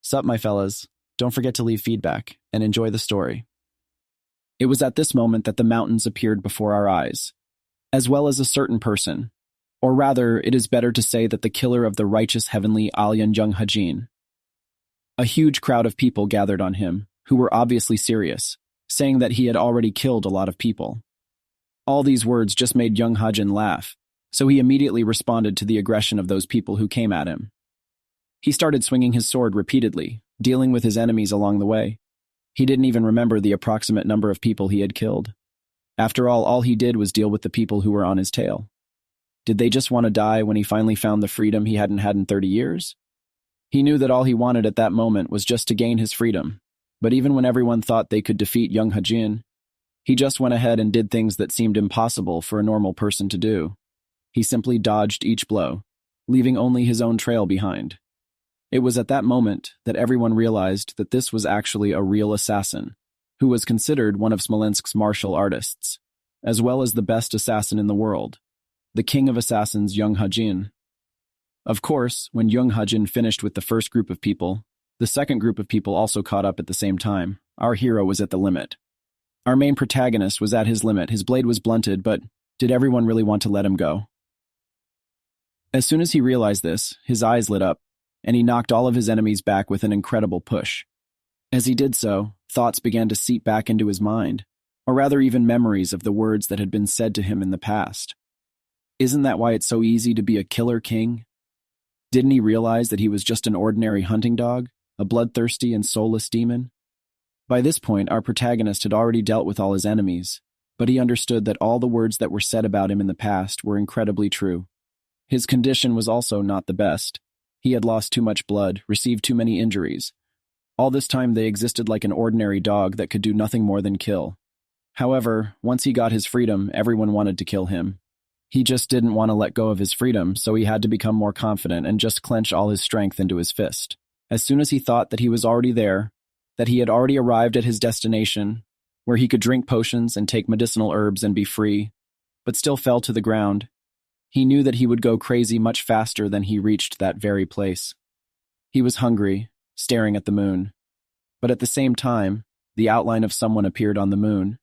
Sup, my fellas. Don't forget to leave feedback and enjoy the story. It was at this moment that the mountains appeared before our eyes, as well as a certain person. Or rather, it is better to say that the killer of the righteous heavenly alien Chun Hajin. A huge crowd of people gathered on him, who were obviously serious, saying that he had already killed a lot of people. All these words just made Chun Hajin laugh, so he immediately responded to the aggression of those people who came at him. He started swinging his sword repeatedly, dealing with his enemies along the way. He didn't even remember the approximate number of people he had killed. After all he did was deal with the people who were on his tail. Did they just want to die when he finally found the freedom he hadn't had in 30 years? He knew that all he wanted at that moment was just to gain his freedom, but even when everyone thought they could defeat Chun Hajin, he just went ahead and did things that seemed impossible for a normal person to do. He simply dodged each blow, leaving only his own trail behind. It was at that moment that everyone realized that this was actually a real assassin, who was considered one of Smolensk's martial artists, as well as the best assassin in the world, the king of assassins Chun Hajin. Of course, when Chun Hajin finished with the first group of people, the second group of people also caught up at the same time. Our hero was at the limit. Our main protagonist was at his limit. His blade was blunted, but did everyone really want to let him go? As soon as he realized this, his eyes lit up, and he knocked all of his enemies back with an incredible push. As he did so, thoughts began to seep back into his mind, or rather even memories of the words that had been said to him in the past. Isn't that why it's so easy to be a killer king? Didn't he realize that he was just an ordinary hunting dog, a bloodthirsty and soulless demon? By this point, our protagonist had already dealt with all his enemies, but he understood that all the words that were said about him in the past were incredibly true. His condition was also not the best. He had lost too much blood, received too many injuries. All this time they existed like an ordinary dog that could do nothing more than kill. However, once he got his freedom, everyone wanted to kill him. He just didn't want to let go of his freedom, so he had to become more confident and just clench all his strength into his fist. As soon as he thought that he was already there, that he had already arrived at his destination, where he could drink potions and take medicinal herbs and be free, but still fell to the ground, he knew that he would go crazy much faster than he reached that very place. He was hungry, staring at the moon. But at the same time, the outline of someone appeared on the moon.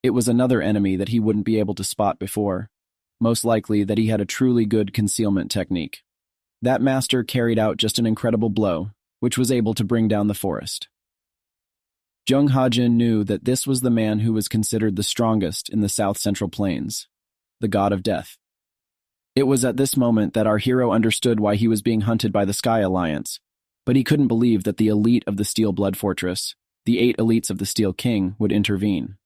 It was another enemy that he wouldn't be able to spot before. Most likely that he had a truly good concealment technique. That master carried out just an incredible blow, which was able to bring down the forest. Chun Hajin knew that this was the man who was considered the strongest in the South Central Plains, the god of death. It was at this moment that our hero understood why he was being hunted by the Sky Alliance, but he couldn't believe that the elite of the Steel Blood Fortress, the 8 elites of the Steel King, would intervene.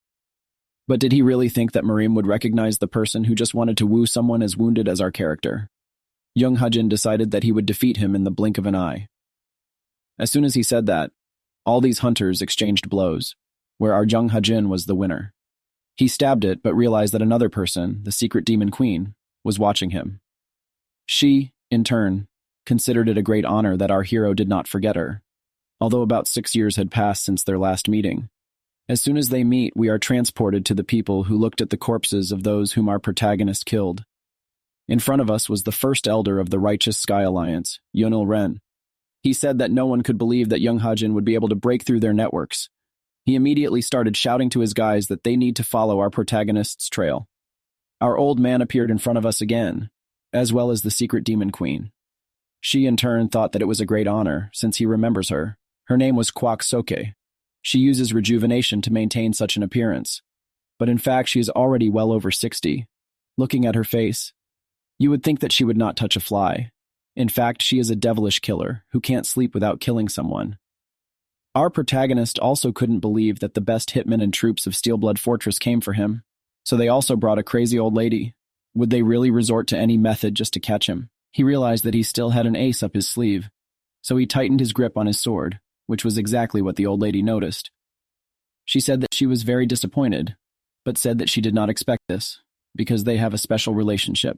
But did he really think that Murim would recognize the person who just wanted to woo someone as wounded as our character? Chun Hajin decided that he would defeat him in the blink of an eye. As soon as he said that, all these hunters exchanged blows, where our Chun Hajin was the winner. He stabbed it, but realized that another person, the secret demon queen, was watching him. She, in turn, considered it a great honor that our hero did not forget her, although about 6 years had passed since their last meeting. As soon as they meet, we are transported to the people who looked at the corpses of those whom our protagonist killed. In front of us was the first elder of the righteous Sky Alliance, Yunil Ren. He said that no one could believe that Chun Hajin would be able to break through their networks. He immediately started shouting to his guys that they need to follow our protagonist's trail. Our old man appeared in front of us again, as well as the secret demon queen. She in turn thought that it was a great honor, since he remembers her. Her name was Kwak Soke. She uses rejuvenation to maintain such an appearance, but in fact she is already well over 60. Looking at her face, you would think that she would not touch a fly. In fact, she is a devilish killer who can't sleep without killing someone. Our protagonist also couldn't believe that the best hitmen and troops of Steel Blood Fortress came for him, so they also brought a crazy old lady. Would they really resort to any method just to catch him? He realized that he still had an ace up his sleeve, so he tightened his grip on his sword, which was exactly what the old lady noticed. She said that she was very disappointed, but said that she did not expect this, because they have a special relationship.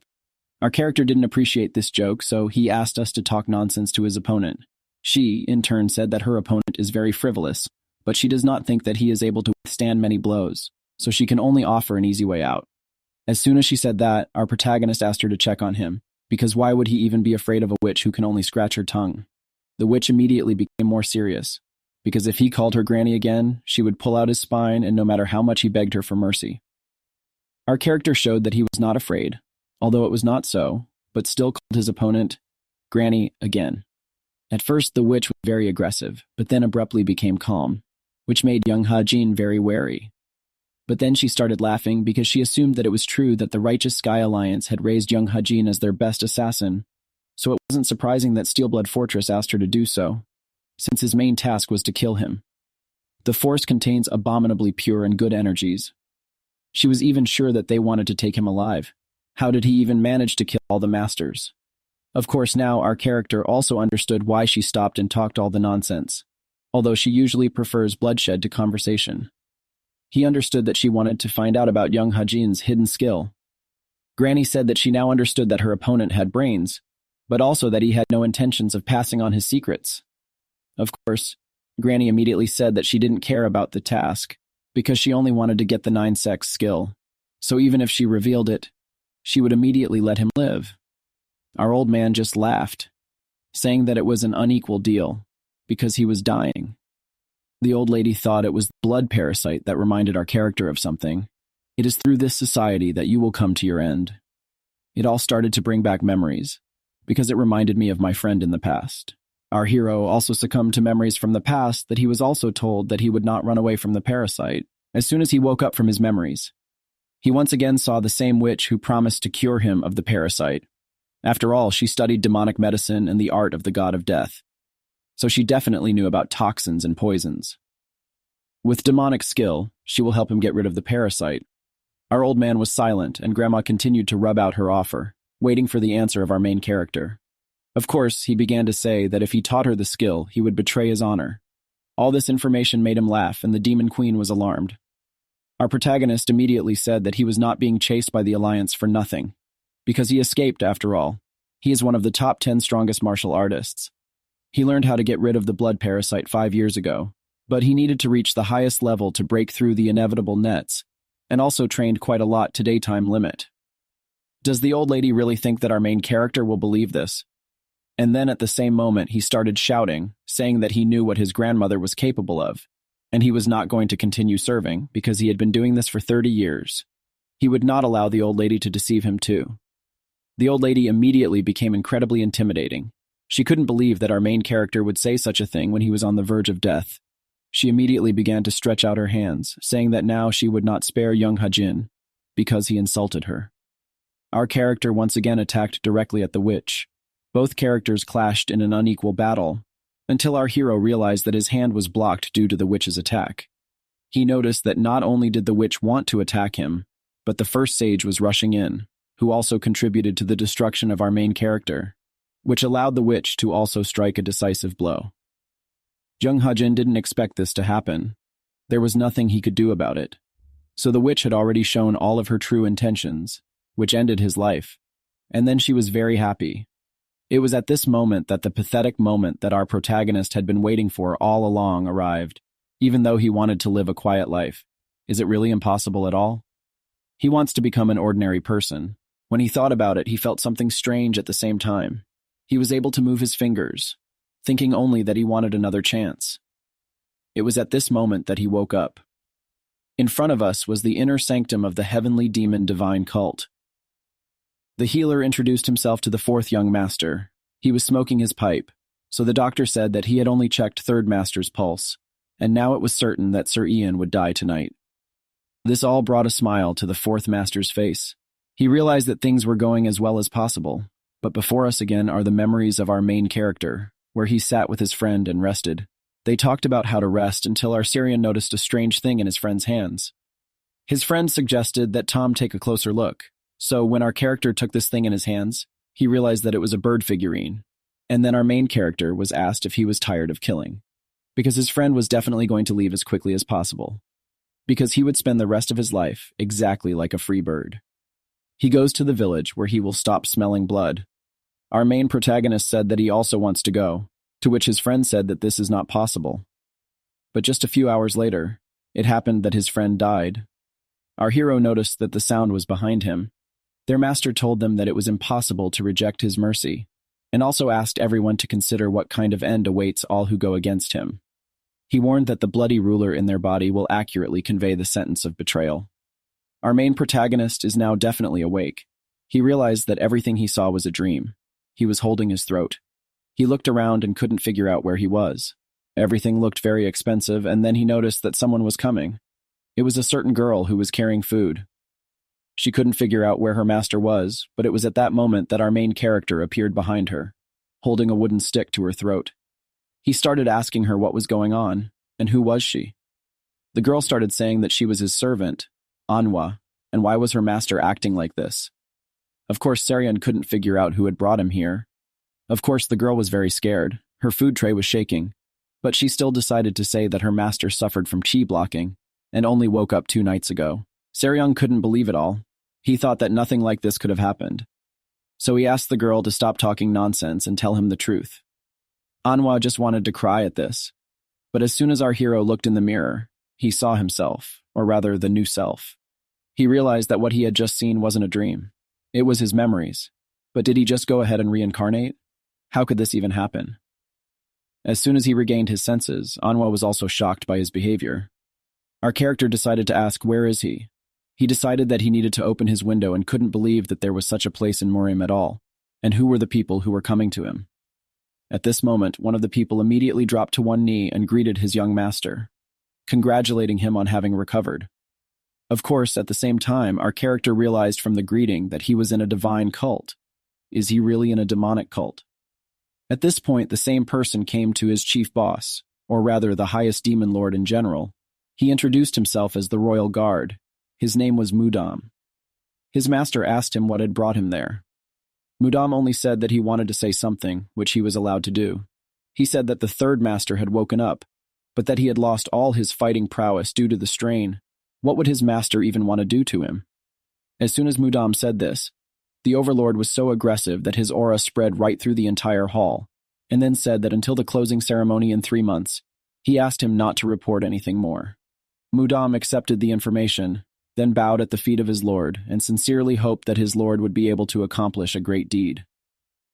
Our character didn't appreciate this joke, so he asked us to talk nonsense to his opponent. She, in turn, said that her opponent is very frivolous, but she does not think that he is able to withstand many blows, so she can only offer an easy way out. As soon as she said that, our protagonist asked her to check on him, because why would he even be afraid of a witch who can only scratch her tongue? The witch immediately became more serious, because if he called her granny again, she would pull out his spine, and no matter how much he begged her for mercy. Our character showed that he was not afraid, although it was not so, but still called his opponent granny again. At first, the witch was very aggressive, but then abruptly became calm, which made Chun Hajin very wary. But then she started laughing because she assumed that it was true that the Righteous Sky Alliance had raised Chun Hajin as their best assassin, so it wasn't surprising that Steelblood Fortress asked her to do so, since his main task was to kill him. The force contains abominably pure and good energies. She was even sure that they wanted to take him alive. How did he even manage to kill all the masters? Of course, now our character also understood why she stopped and talked all the nonsense, although she usually prefers bloodshed to conversation. He understood that she wanted to find out about Chun Hajin's hidden skill. Granny said that she now understood that her opponent had brains, but also that he had no intentions of passing on his secrets. Of course, Granny immediately said that she didn't care about the task, because she only wanted to get the 9-sex skill, so even if she revealed it, she would immediately let him live. Our old man just laughed, saying that it was an unequal deal, because he was dying. The old lady thought it was the blood parasite that reminded our character of something. It is through this society that you will come to your end. It all started to bring back memories, because it reminded me of my friend in the past. Our hero also succumbed to memories from the past that he was also told that he would not run away from the parasite as soon as he woke up from his memories. He once again saw the same witch who promised to cure him of the parasite. After all, she studied demonic medicine and the art of the god of death, so she definitely knew about toxins and poisons. With demonic skill, she will help him get rid of the parasite. Our old man was silent, and Grandma continued to rub out her offer, waiting for the answer of our main character. Of course, he began to say that if he taught her the skill, he would betray his honor. All this information made him laugh, and the Demon Queen was alarmed. Our protagonist immediately said that he was not being chased by the Alliance for nothing, because he escaped after all. He is one of the top 10 strongest martial artists. He learned how to get rid of the blood parasite 5 years ago, but he needed to reach the highest level to break through the inevitable nets, and also trained quite a lot to daytime limit. Does the old lady really think that our main character will believe this? And then at the same moment he started shouting, saying that he knew what his grandmother was capable of, and he was not going to continue serving because he had been doing this for 30 years. He would not allow the old lady to deceive him too. The old lady immediately became incredibly intimidating. She couldn't believe that our main character would say such a thing when he was on the verge of death. She immediately began to stretch out her hands, saying that now she would not spare Chun Hajin because he insulted her. Our character once again attacked directly at the witch. Both characters clashed in an unequal battle, until our hero realized that his hand was blocked due to the witch's attack. He noticed that not only did the witch want to attack him, but the first sage was rushing in, who also contributed to the destruction of our main character, which allowed the witch to also strike a decisive blow. Chun Hajin didn't expect this to happen. There was nothing he could do about it. So the witch had already shown all of her true intentions, which ended his life, and then she was very happy. It was at this moment that the pathetic moment that our protagonist had been waiting for all along arrived, even though he wanted to live a quiet life. Is it really impossible at all? He wants to become an ordinary person. When he thought about it, he felt something strange at the same time. He was able to move his fingers, thinking only that he wanted another chance. It was at this moment that he woke up. In front of us was the inner sanctum of the heavenly demon divine cult. The healer introduced himself to the fourth young master. He was smoking his pipe, so the doctor said that he had only checked third master's pulse, and now it was certain that Sir Ian would die tonight. This all brought a smile to the fourth master's face. He realized that things were going as well as possible, but before us again are the memories of our main character, where he sat with his friend and rested. They talked about how to rest until our Syrian noticed a strange thing in his friend's hands. His friend suggested that Tom take a closer look. So when our character took this thing in his hands, he realized that it was a bird figurine. And then our main character was asked if he was tired of killing, because his friend was definitely going to leave as quickly as possible, because he would spend the rest of his life exactly like a free bird. He goes to the village where he will stop smelling blood. Our main protagonist said that he also wants to go, to which his friend said that this is not possible. But just a few hours later, it happened that his friend died. Our hero noticed that the sound was behind him. Their master told them that it was impossible to reject his mercy, and also asked everyone to consider what kind of end awaits all who go against him. He warned that the bloody ruler in their body will accurately convey the sentence of betrayal. Our main protagonist is now definitely awake. He realized that everything he saw was a dream. He was holding his throat. He looked around and couldn't figure out where he was. Everything looked very expensive, and then he noticed that someone was coming. It was a certain girl who was carrying food. She couldn't figure out where her master was, but it was at that moment that our main character appeared behind her, holding a wooden stick to her throat. He started asking her what was going on, and who was she? The girl started saying that she was his servant, Manhwa, and why was her master acting like this? Of course, Saryan couldn't figure out who had brought him here. Of course, the girl was very scared. Her food tray was shaking, but she still decided to say that her master suffered from chi blocking and only woke up 2 nights ago. Saryan couldn't believe it all. He thought that nothing like this could have happened. So he asked the girl to stop talking nonsense and tell him the truth. Anhwa just wanted to cry at this. But as soon as our hero looked in the mirror, he saw himself, or rather the new self. He realized that what he had just seen wasn't a dream. It was his memories. But did he just go ahead and reincarnate? How could this even happen? As soon as he regained his senses, Anhwa was also shocked by his behavior. Our character decided to ask, where is he? He decided that he needed to open his window and couldn't believe that there was such a place in Murim at all, and who were the people who were coming to him. At this moment, one of the people immediately dropped to one knee and greeted his young master, congratulating him on having recovered. Of course, at the same time, our character realized from the greeting that he was in a divine cult. Is he really in a demonic cult? At this point, the same person came to his chief boss, or rather the highest demon lord in general. He introduced himself as the royal guard. His name was Mudam. His master asked him what had brought him there. Mudam only said that he wanted to say something, which he was allowed to do. He said that the third master had woken up, but that he had lost all his fighting prowess due to the strain. What would his master even want to do to him? As soon as Mudam said this, the overlord was so aggressive that his aura spread right through the entire hall, and then said that until the closing ceremony in 3 months, he asked him not to report anything more. Mudam accepted the information, then bowed at the feet of his lord, and sincerely hoped that his lord would be able to accomplish a great deed.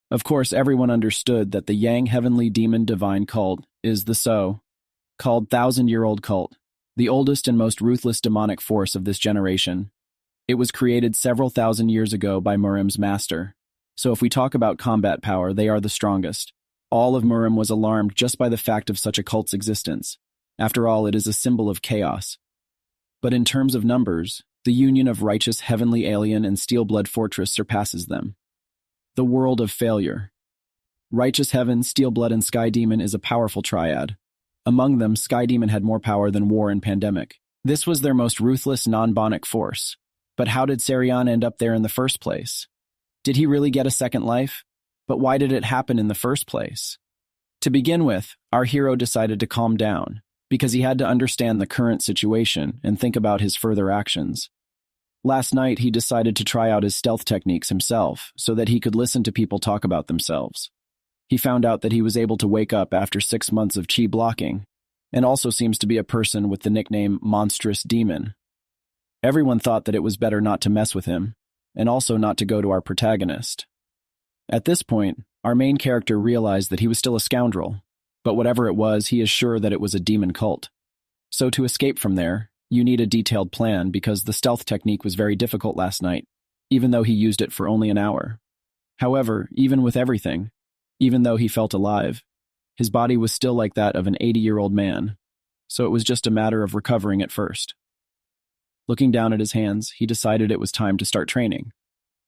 Of course, everyone understood that the Yang Heavenly Demon Divine Cult is the so-called 1,000-year-old cult, the oldest and most ruthless demonic force of this generation. It was created several thousand years ago by Murim's master. So if we talk about combat power, they are the strongest. All of Murim was alarmed just by the fact of such a cult's existence. After all, it is a symbol of chaos. But in terms of numbers, the union of righteous heavenly alien and steel-blood fortress surpasses them. The world of failure. Righteous heaven, steel-blood, and sky demon is a powerful triad. Among them, sky demon had more power than war and pandemic. This was their most ruthless non-bonic force. But how did Saryan end up there in the first place? Did he really get a second life? But why did it happen in the first place? To begin with, our hero decided to calm down, because he had to understand the current situation and think about his further actions. Last night, he decided to try out his stealth techniques himself so that he could listen to people talk about themselves. He found out that he was able to wake up after 6 months of chi blocking, and also seems to be a person with the nickname Monstrous Demon. Everyone thought that it was better not to mess with him, and also not to go to our protagonist. At this point, our main character realized that he was still a scoundrel, but whatever it was, he is sure that it was a demon cult. So to escape from there, you need a detailed plan because the stealth technique was very difficult last night, even though he used it for only an hour. However, even with everything, even though he felt alive, his body was still like that of an 80-year-old man, so it was just a matter of recovering at first. Looking down at his hands, he decided it was time to start training.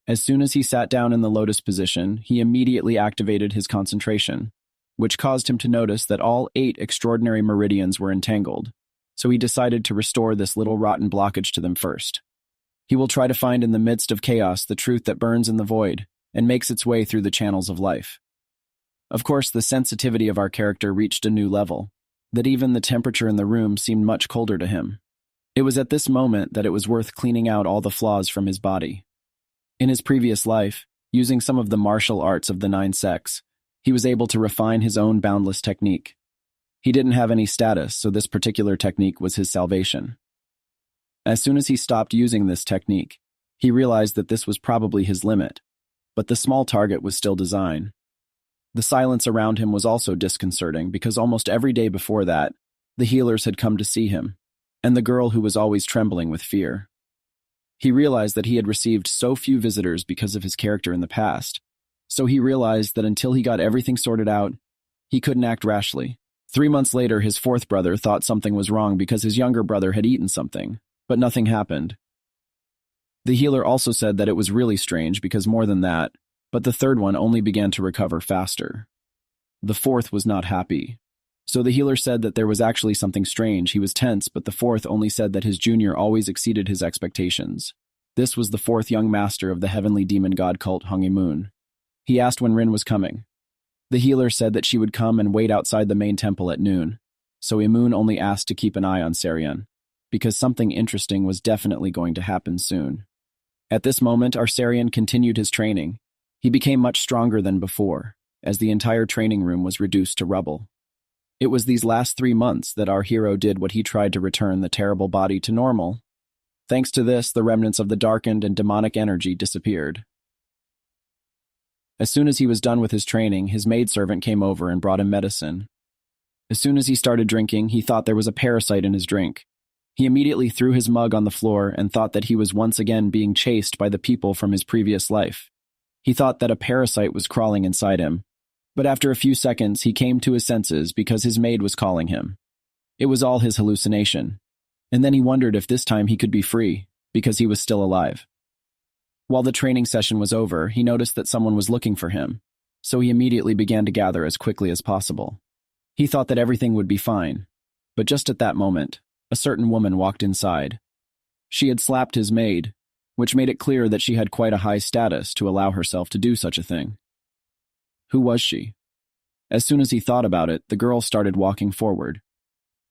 As soon as he sat down in the lotus position, he immediately activated his concentration, which caused him to notice that all 8 extraordinary meridians were entangled, so he decided to restore this little rotten blockage to them first. He will try to find in the midst of chaos the truth that burns in the void and makes its way through the channels of life. Of course, the sensitivity of our character reached a new level, that even the temperature in the room seemed much colder to him. It was at this moment that it was worth cleaning out all the flaws from his body. In his previous life, using some of the martial arts of the 9 sects, he was able to refine his own boundless technique. He didn't have any status, so this particular technique was his salvation. As soon as he stopped using this technique, he realized that this was probably his limit, but the small target was still design. The silence around him was also disconcerting because almost every day before that, the healers had come to see him, and the girl who was always trembling with fear. He realized that he had received so few visitors because of his character in the past, so he realized that until he got everything sorted out, he couldn't act rashly. 3 months later, his fourth brother thought something was wrong because his younger brother had eaten something, but nothing happened. The healer also said that it was really strange because more than that, but the third one only began to recover faster. The fourth was not happy. So the healer said that there was actually something strange. He was tense, but the fourth only said that his junior always exceeded his expectations. This was the fourth young master of the heavenly demon god cult Hongye-moon. He asked when Rin was coming. The healer said that she would come and wait outside the main temple at noon, so Imun only asked to keep an eye on Saryan, because something interesting was definitely going to happen soon. At this moment, our Saryan continued his training. He became much stronger than before, as the entire training room was reduced to rubble. It was these last 3 months that our hero did what he tried to return the terrible body to normal. Thanks to this, the remnants of the darkened and demonic energy disappeared. As soon as he was done with his training, his maidservant came over and brought him medicine. As soon as he started drinking, he thought there was a parasite in his drink. He immediately threw his mug on the floor and thought that he was once again being chased by the people from his previous life. He thought that a parasite was crawling inside him, but after a few seconds he came to his senses because his maid was calling him. It was all his hallucination, and then he wondered if this time he could be free, because he was still alive. While the training session was over, he noticed that someone was looking for him, so he immediately began to gather as quickly as possible. He thought that everything would be fine, but just at that moment, a certain woman walked inside. She had slapped his maid, which made it clear that she had quite a high status to allow herself to do such a thing. Who was she? As soon as he thought about it, the girl started walking forward.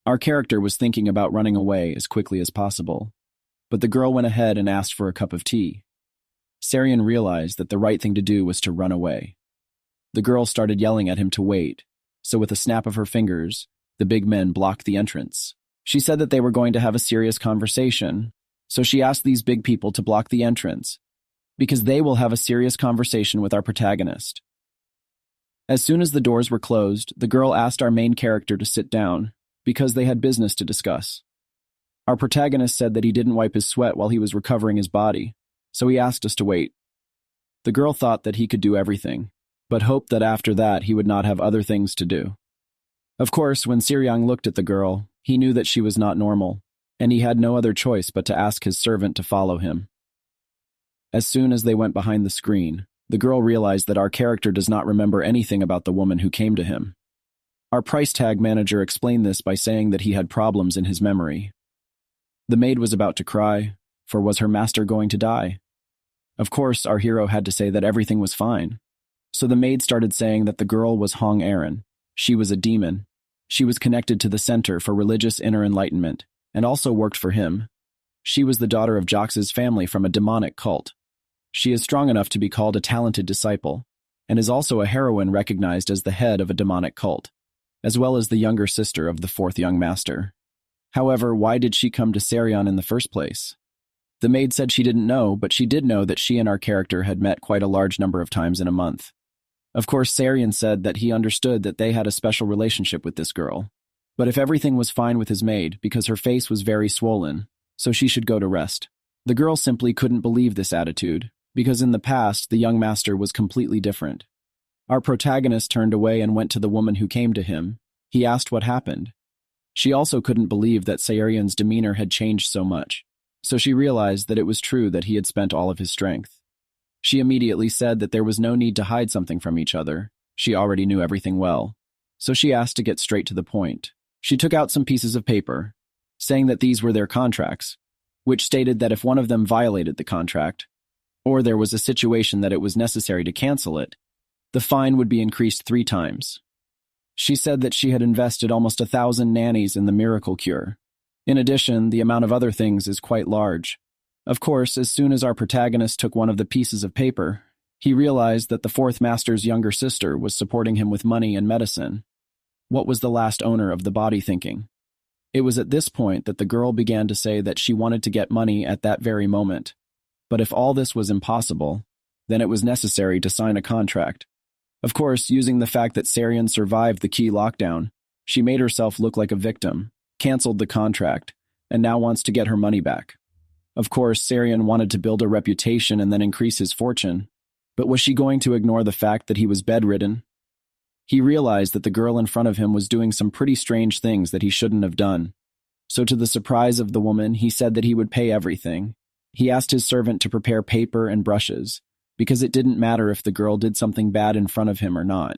Our character was thinking about running away as quickly as possible, but the girl went ahead and asked for a cup of tea. Saryan realized that the right thing to do was to run away. The girl started yelling at him to wait, so with a snap of her fingers, the big men blocked the entrance. She said that they were going to have a serious conversation, so she asked these big people to block the entrance, because they will have a serious conversation with our protagonist. As soon as the doors were closed, the girl asked our main character to sit down, because they had business to discuss. Our protagonist said that he didn't wipe his sweat while he was recovering his body, so he asked us to wait. The girl thought that he could do everything, but hoped that after that he would not have other things to do. Of course, when Siryang looked at the girl, he knew that she was not normal, and he had no other choice but to ask his servant to follow him. As soon as they went behind the screen, the girl realized that our character does not remember anything about the woman who came to him. Our price tag manager explained this by saying that he had problems in his memory. The maid was about to cry, for was her master going to die? Of course, our hero had to say that everything was fine. So the maid started saying that the girl was Hong Aaron. She was a demon. She was connected to the Center for Religious Inner Enlightenment, and also worked for him. She was the daughter of Jox's family from a demonic cult. She is strong enough to be called a talented disciple, and is also a heroine recognized as the head of a demonic cult, as well as the younger sister of the fourth young master. However, why did she come to Saryan in the first place? The maid said she didn't know, but she did know that she and our character had met quite a large number of times in a month. Of course, Saryan said that he understood that they had a special relationship with this girl, but if everything was fine with his maid because her face was very swollen, so she should go to rest. The girl simply couldn't believe this attitude, because in the past, the young master was completely different. Our protagonist turned away and went to the woman who came to him. He asked what happened. She also couldn't believe that Saryan's demeanor had changed so much, so she realized that it was true that he had spent all of his strength. She immediately said that there was no need to hide something from each other. She already knew everything well, so she asked to get straight to the point. She took out some pieces of paper, saying that these were their contracts, which stated that if one of them violated the contract, or there was a situation that it was necessary to cancel it, the fine would be increased 3 times. She said that she had invested almost 1,000 nannies in the miracle cure. In addition, the amount of other things is quite large. Of course, as soon as our protagonist took one of the pieces of paper, he realized that the fourth master's younger sister was supporting him with money and medicine. What was the last owner of the body thinking? It was at this point that the girl began to say that she wanted to get money at that very moment. But if all this was impossible, then it was necessary to sign a contract. Of course, using the fact that Sarian survived the key lockdown, she made herself look like a victim, canceled the contract, and now wants to get her money back. Of course, Sarian wanted to build a reputation and then increase his fortune, but was she going to ignore the fact that he was bedridden? He realized that the girl in front of him was doing some pretty strange things that he shouldn't have done. So to the surprise of the woman, he said that he would pay everything. He asked his servant to prepare paper and brushes, because it didn't matter if the girl did something bad in front of him or not.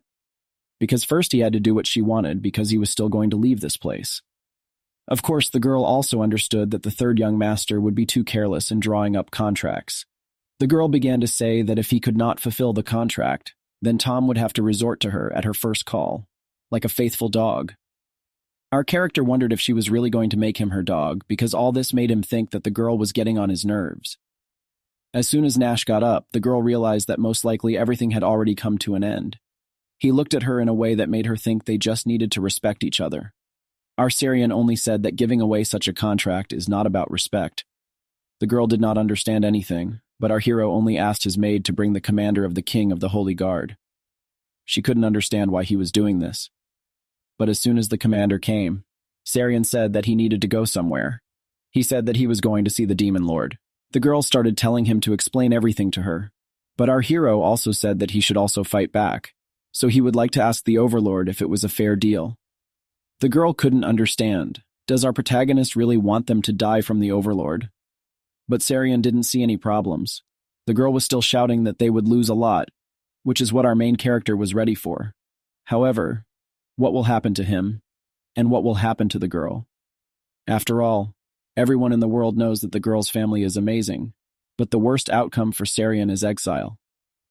Because first he had to do what she wanted because he was still going to leave this place. Of course, the girl also understood that the third young master would be too careless in drawing up contracts. The girl began to say that if he could not fulfill the contract, then Tom would have to resort to her at her first call, like a faithful dog. Our character wondered if she was really going to make him her dog, because all this made him think that the girl was getting on his nerves. As soon as Nash got up, the girl realized that most likely everything had already come to an end. He looked at her in a way that made her think they just needed to respect each other. Our Sarian only said that giving away such a contract is not about respect. The girl did not understand anything, but our hero only asked his maid to bring the commander of the king of the Holy Guard. She couldn't understand why he was doing this. But as soon as the commander came, Sarian said that he needed to go somewhere. He said that he was going to see the demon lord. The girl started telling him to explain everything to her, but our hero also said that he should also fight back, so he would like to ask the overlord if it was a fair deal. The girl couldn't understand. Does our protagonist really want them to die from the overlord? But Sarian didn't see any problems. The girl was still shouting that they would lose a lot, which is what our main character was ready for. However, what will happen to him, and what will happen to the girl? After all, everyone in the world knows that the girl's family is amazing, but the worst outcome for Sarian is exile.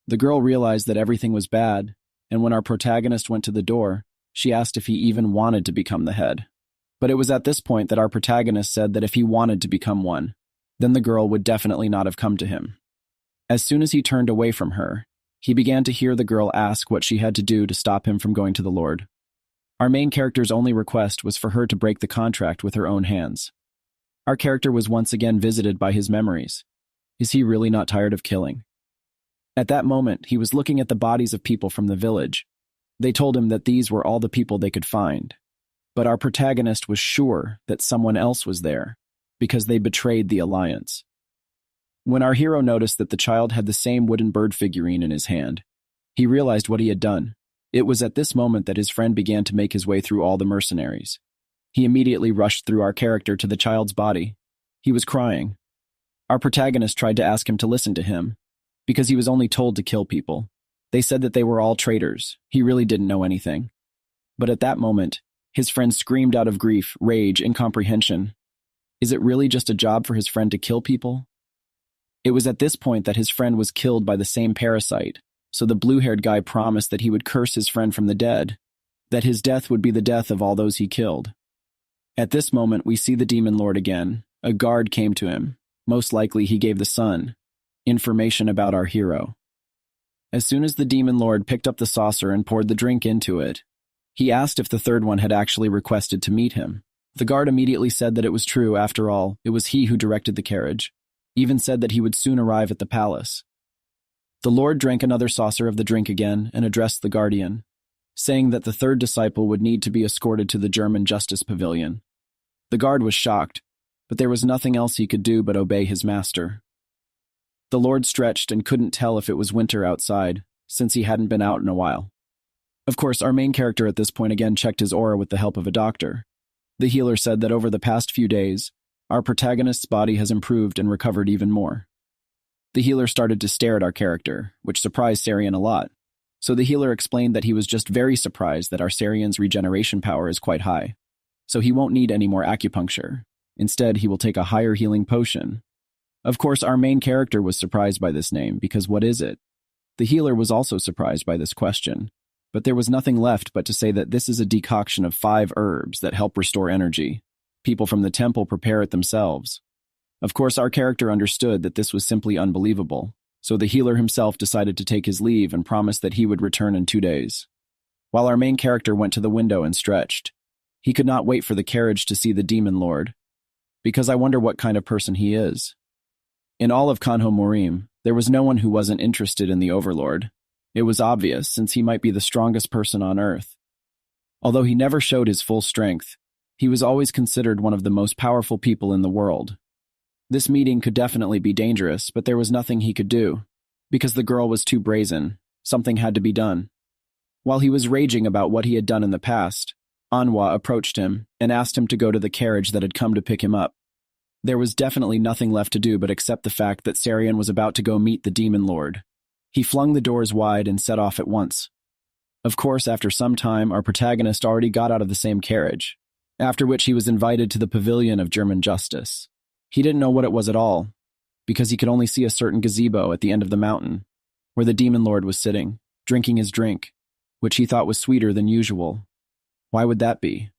The girl realized that everything was bad, and when our protagonist went to the door, she asked if he even wanted to become the head. But it was at this point that our protagonist said that if he wanted to become one, then the girl would definitely not have come to him. As soon as he turned away from her, he began to hear the girl ask what she had to do to stop him from going to the Lord. Our main character's only request was for her to break the contract with her own hands. Our character was once again visited by his memories. Is he really not tired of killing? At that moment, he was looking at the bodies of people from the village. They told him that these were all the people they could find. But our protagonist was sure that someone else was there, because they betrayed the alliance. When our hero noticed that the child had the same wooden bird figurine in his hand, he realized what he had done. It was at this moment that his friend began to make his way through all the mercenaries. He immediately rushed through our character to the child's body. He was crying. Our protagonist tried to ask him to listen to him, because he was only told to kill people. They said that they were all traitors. He really didn't know anything. But at that moment, his friend screamed out of grief, rage, incomprehension. Is it really just a job for his friend to kill people? It was at this point that his friend was killed by the same parasite, so the blue-haired guy promised that he would curse his friend from the dead, that his death would be the death of all those he killed. At this moment, we see the demon lord again. A guard came to him. Most likely he gave the son information about our hero. As soon as the demon lord picked up the saucer and poured the drink into it, he asked if the third one had actually requested to meet him. The guard immediately said that it was true. After all, it was he who directed the carriage, even said that he would soon arrive at the palace. The lord drank another saucer of the drink again and addressed the guardian, saying that the third disciple would need to be escorted to the German justice pavilion. The guard was shocked, but there was nothing else he could do but obey his master. The lord stretched and couldn't tell if it was winter outside, since he hadn't been out in a while. Of course, our main character at this point again checked his aura with the help of a doctor. The healer said that over the past few days, our protagonist's body has improved and recovered even more. The healer started to stare at our character, which surprised Sarian a lot. So the healer explained that he was just very surprised that our Sarian's regeneration power is quite high. So he won't need any more acupuncture. Instead, he will take a higher healing potion. Of course, our main character was surprised by this name, because what is it? The healer was also surprised by this question, but there was nothing left but to say that this is a decoction of 5 herbs that help restore energy. People from the temple prepare it themselves. Of course, our character understood that this was simply unbelievable, so the healer himself decided to take his leave and promised that he would return in 2 days. While our main character went to the window and stretched, he could not wait for the carriage to see the demon lord, because I wonder what kind of person he is. In all of Kanho Murim, there was no one who wasn't interested in the overlord. It was obvious, since he might be the strongest person on Earth. Although he never showed his full strength, he was always considered one of the most powerful people in the world. This meeting could definitely be dangerous, but there was nothing he could do. Because the girl was too brazen, something had to be done. While he was raging about what he had done in the past, Manhwa approached him and asked him to go to the carriage that had come to pick him up. There was definitely nothing left to do but accept the fact that Sarian was about to go meet the Demon Lord. He flung the doors wide and set off at once. Of course, after some time, our protagonist already got out of the same carriage, after which he was invited to the pavilion of German justice. He didn't know what it was at all, because he could only see a certain gazebo at the end of the mountain, where the Demon Lord was sitting, drinking his drink, which he thought was sweeter than usual. Why would that be?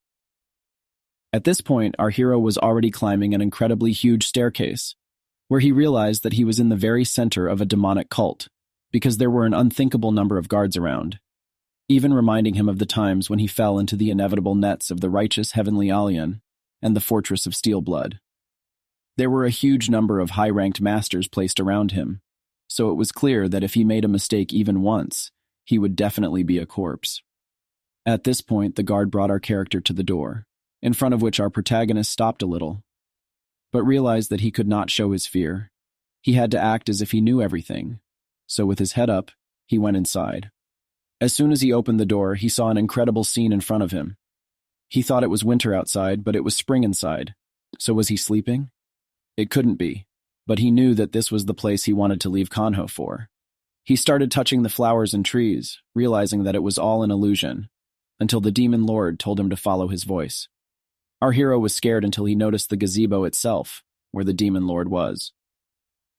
At this point, our hero was already climbing an incredibly huge staircase, where he realized that he was in the very center of a demonic cult, because there were an unthinkable number of guards around, even reminding him of the times when he fell into the inevitable nets of the righteous heavenly Alien and the fortress of steel blood. There were a huge number of high-ranked masters placed around him, so it was clear that if he made a mistake even once, he would definitely be a corpse. At this point, the guard brought our character to the door, in front of which our protagonist stopped a little, but realized that he could not show his fear. He had to act as if he knew everything, so with his head up, he went inside. As soon as he opened the door, he saw an incredible scene in front of him. He thought it was winter outside, but it was spring inside. So was he sleeping? It couldn't be, but he knew that this was the place he wanted to leave Kanho for. He started touching the flowers and trees, realizing that it was all an illusion, until the Demon Lord told him to follow his voice. Our hero was scared until he noticed the gazebo itself, where the Demon Lord was.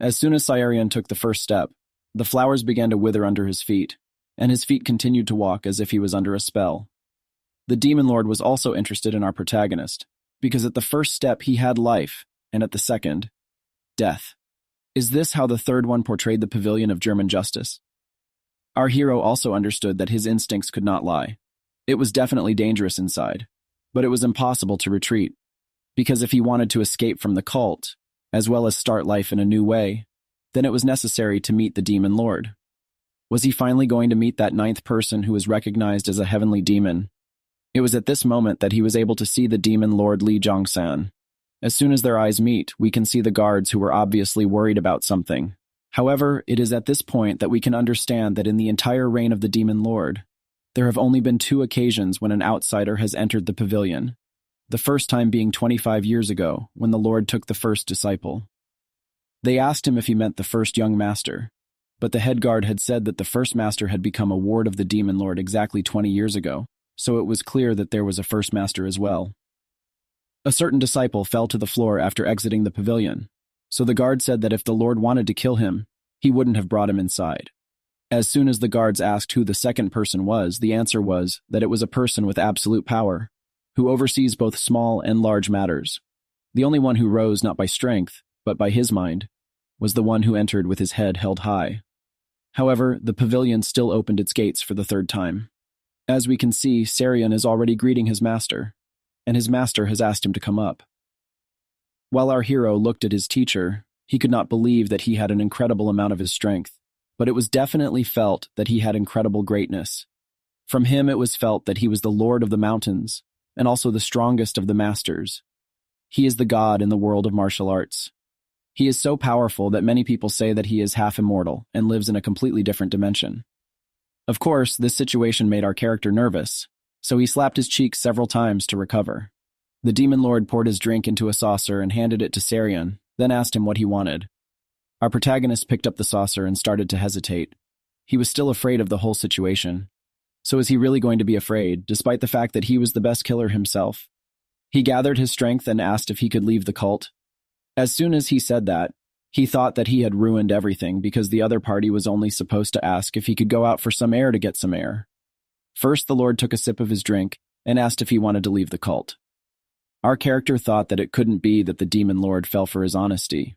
As soon as Sarian took the first step, the flowers began to wither under his feet, and his feet continued to walk as if he was under a spell. The Demon Lord was also interested in our protagonist, because at the first step he had life, and at the second, death. Is this how the third one portrayed the pavilion of German justice? Our hero also understood that his instincts could not lie. It was definitely dangerous inside, but it was impossible to retreat, because if he wanted to escape from the cult, as well as start life in a new way, then it was necessary to meet the Demon Lord. Was he finally going to meet that ninth person who was recognized as a heavenly demon? It was at this moment that he was able to see the Demon Lord Li Zhongsan. As soon as their eyes meet, we can see the guards who were obviously worried about something. However, it is at this point that we can understand that in the entire reign of the Demon Lord, there have only been 2 occasions when an outsider has entered the pavilion, the first time being 25 years ago, when the Lord took the first disciple. They asked him if he meant the first young master, but the head guard had said that the first master had become a ward of the Demon Lord exactly 20 years ago, so it was clear that there was a first master as well. A certain disciple fell to the floor after exiting the pavilion, so the guard said that if the Lord wanted to kill him, he wouldn't have brought him inside. As soon as the guards asked who the second person was, the answer was that it was a person with absolute power, who oversees both small and large matters. The only one who rose not by strength, but by his mind, was the one who entered with his head held high. However, the pavilion still opened its gates for the 3rd time. As we can see, Sarian is already greeting his master, and his master has asked him to come up. While our hero looked at his teacher, he could not believe that he had an incredible amount of his strength, but it was definitely felt that he had incredible greatness. From him it was felt that he was the Lord of the Mountains, and also the strongest of the masters. He is the god in the world of martial arts. He is so powerful that many people say that he is half immortal and lives in a completely different dimension. Of course, this situation made our character nervous, so he slapped his cheeks several times to recover. The Demon Lord poured his drink into a saucer and handed it to Sarian, then asked him what he wanted. Our protagonist picked up the saucer and started to hesitate. He was still afraid of the whole situation. So is he really going to be afraid, despite the fact that he was the best killer himself? He gathered his strength and asked if he could leave the cult. As soon as he said that, he thought that he had ruined everything because the other party was only supposed to ask if he could go out for some air to get some air. First, the Lord took a sip of his drink and asked if he wanted to leave the cult. Our character thought that it couldn't be that the Demon Lord fell for his honesty.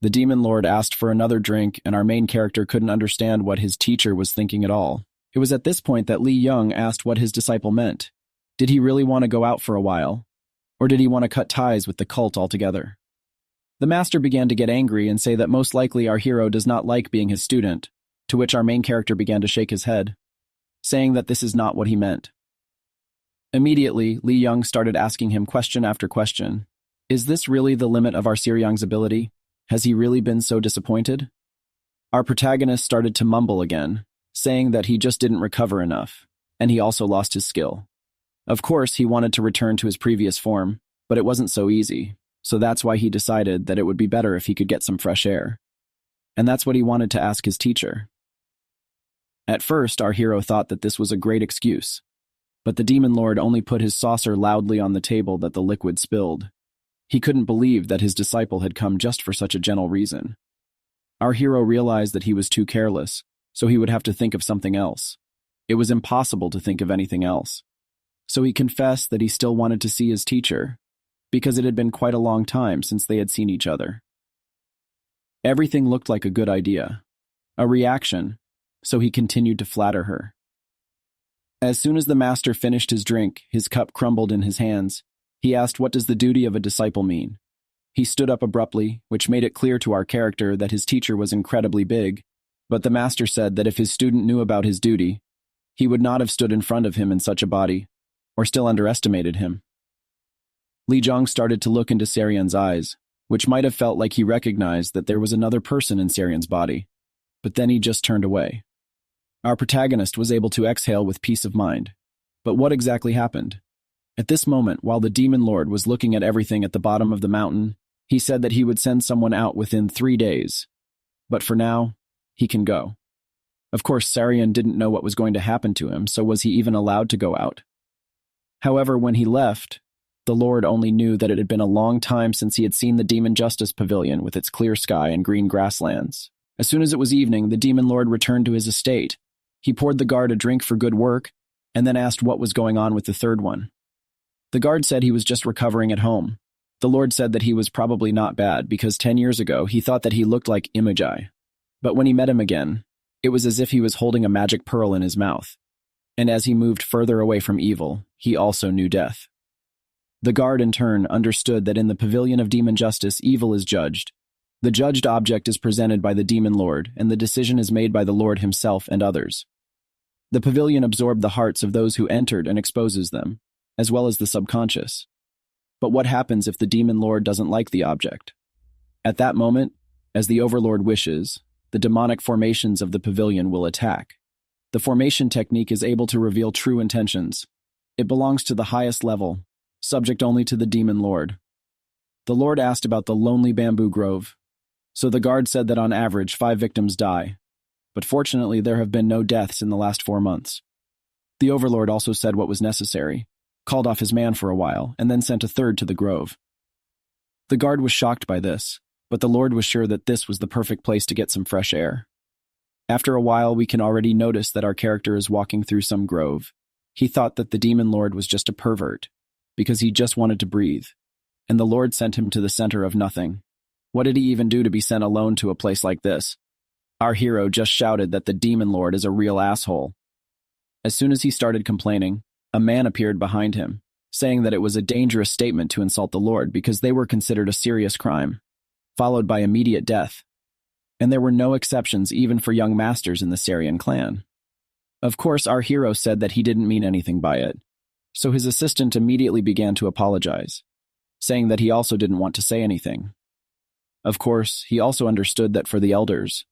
The Demon Lord asked for another drink, and our main character couldn't understand what his teacher was thinking at all. It was at this point that Li Young asked what his disciple meant. Did he really want to go out for a while? Or did he want to cut ties with the cult altogether? The master began to get angry and say that most likely our hero does not like being his student, to to which our main character began to shake his head, saying that this is not what he meant. Immediately, Li Young started asking him question after question. Is this really the limit of our Seryang's ability? Has he really been so disappointed? Our protagonist started to mumble again, saying that he just didn't recover enough, and he also lost his skill. Of course, he wanted to return to his previous form, but it wasn't so easy, so that's why he decided that it would be better if he could get some fresh air. And that's what he wanted to ask his teacher. At first, our hero thought that this was a great excuse, but the demon lord only put his saucer loudly on the table that the liquid spilled. He couldn't believe that his disciple had come just for such a gentle reason. Our hero realized that he was too careless, so he would have to think of something else. It was impossible to think of anything else. So he confessed that he still wanted to see his teacher, because it had been quite a long time since they had seen each other. Everything looked like a good idea, a reaction, so he continued to flatter her. As soon as the master finished his drink, his cup crumbled in his hands. He asked, "What does the duty of a disciple mean?" He stood up abruptly, which made it clear to our character that his teacher was incredibly big, but the master said that if his student knew about his duty, he would not have stood in front of him in such a body, or still underestimated him. Li Zhang started to look into Seryan's eyes, which might have felt like he recognized that there was another person in Seryan's body, but then he just turned away. Our protagonist was able to exhale with peace of mind. But what exactly happened? At this moment, while the demon lord was looking at everything at the bottom of the mountain, he said that he would send someone out within 3 days. But for now, he can go. Of course, Seryan didn't know what was going to happen to him, so was he even allowed to go out? However, when he left, the Lord only knew that it had been a long time since he had seen the Demon Justice Pavilion with its clear sky and green grasslands. As soon as it was evening, the Demon Lord returned to his estate. He poured the guard a drink for good work, and then asked what was going on with the third one. The guard said he was just recovering at home. The Lord said that he was probably not bad, because 10 years ago he thought that he looked like Imagi. But when he met him again, it was as if he was holding a magic pearl in his mouth. And as he moved further away from evil, he also knew death. The guard, in turn, understood that in the pavilion of demon justice, evil is judged. The judged object is presented by the demon lord, and the decision is made by the Lord himself and others. The pavilion absorbed the hearts of those who entered and exposes them, as well as the subconscious. But what happens if the demon lord doesn't like the object? At that moment, as the overlord wishes, the demonic formations of the pavilion will attack. The formation technique is able to reveal true intentions. It belongs to the highest level, subject only to the demon lord. The Lord asked about the lonely bamboo grove, so the guard said that on average 5 victims die, but fortunately there have been no deaths in the last 4 months. The overlord also said what was necessary, called off his man for a while, and then sent a third to the grove. The guard was shocked by this, but the Lord was sure that this was the perfect place to get some fresh air. After a while, we can already notice that our character is walking through some grove. He thought that the demon lord was just a pervert, because he just wanted to breathe, and the Lord sent him to the center of nothing. What did he even do to be sent alone to a place like this? Our hero just shouted that the demon lord is a real asshole. As soon as he started complaining, a man appeared behind him, saying that it was a dangerous statement to insult the Lord because they were considered a serious crime, followed by immediate death. And there were no exceptions even for young masters in the Seryan clan. Of course, our hero said that he didn't mean anything by it, so his assistant immediately began to apologize, saying that he also didn't want to say anything. Of course, he also understood that for the elders,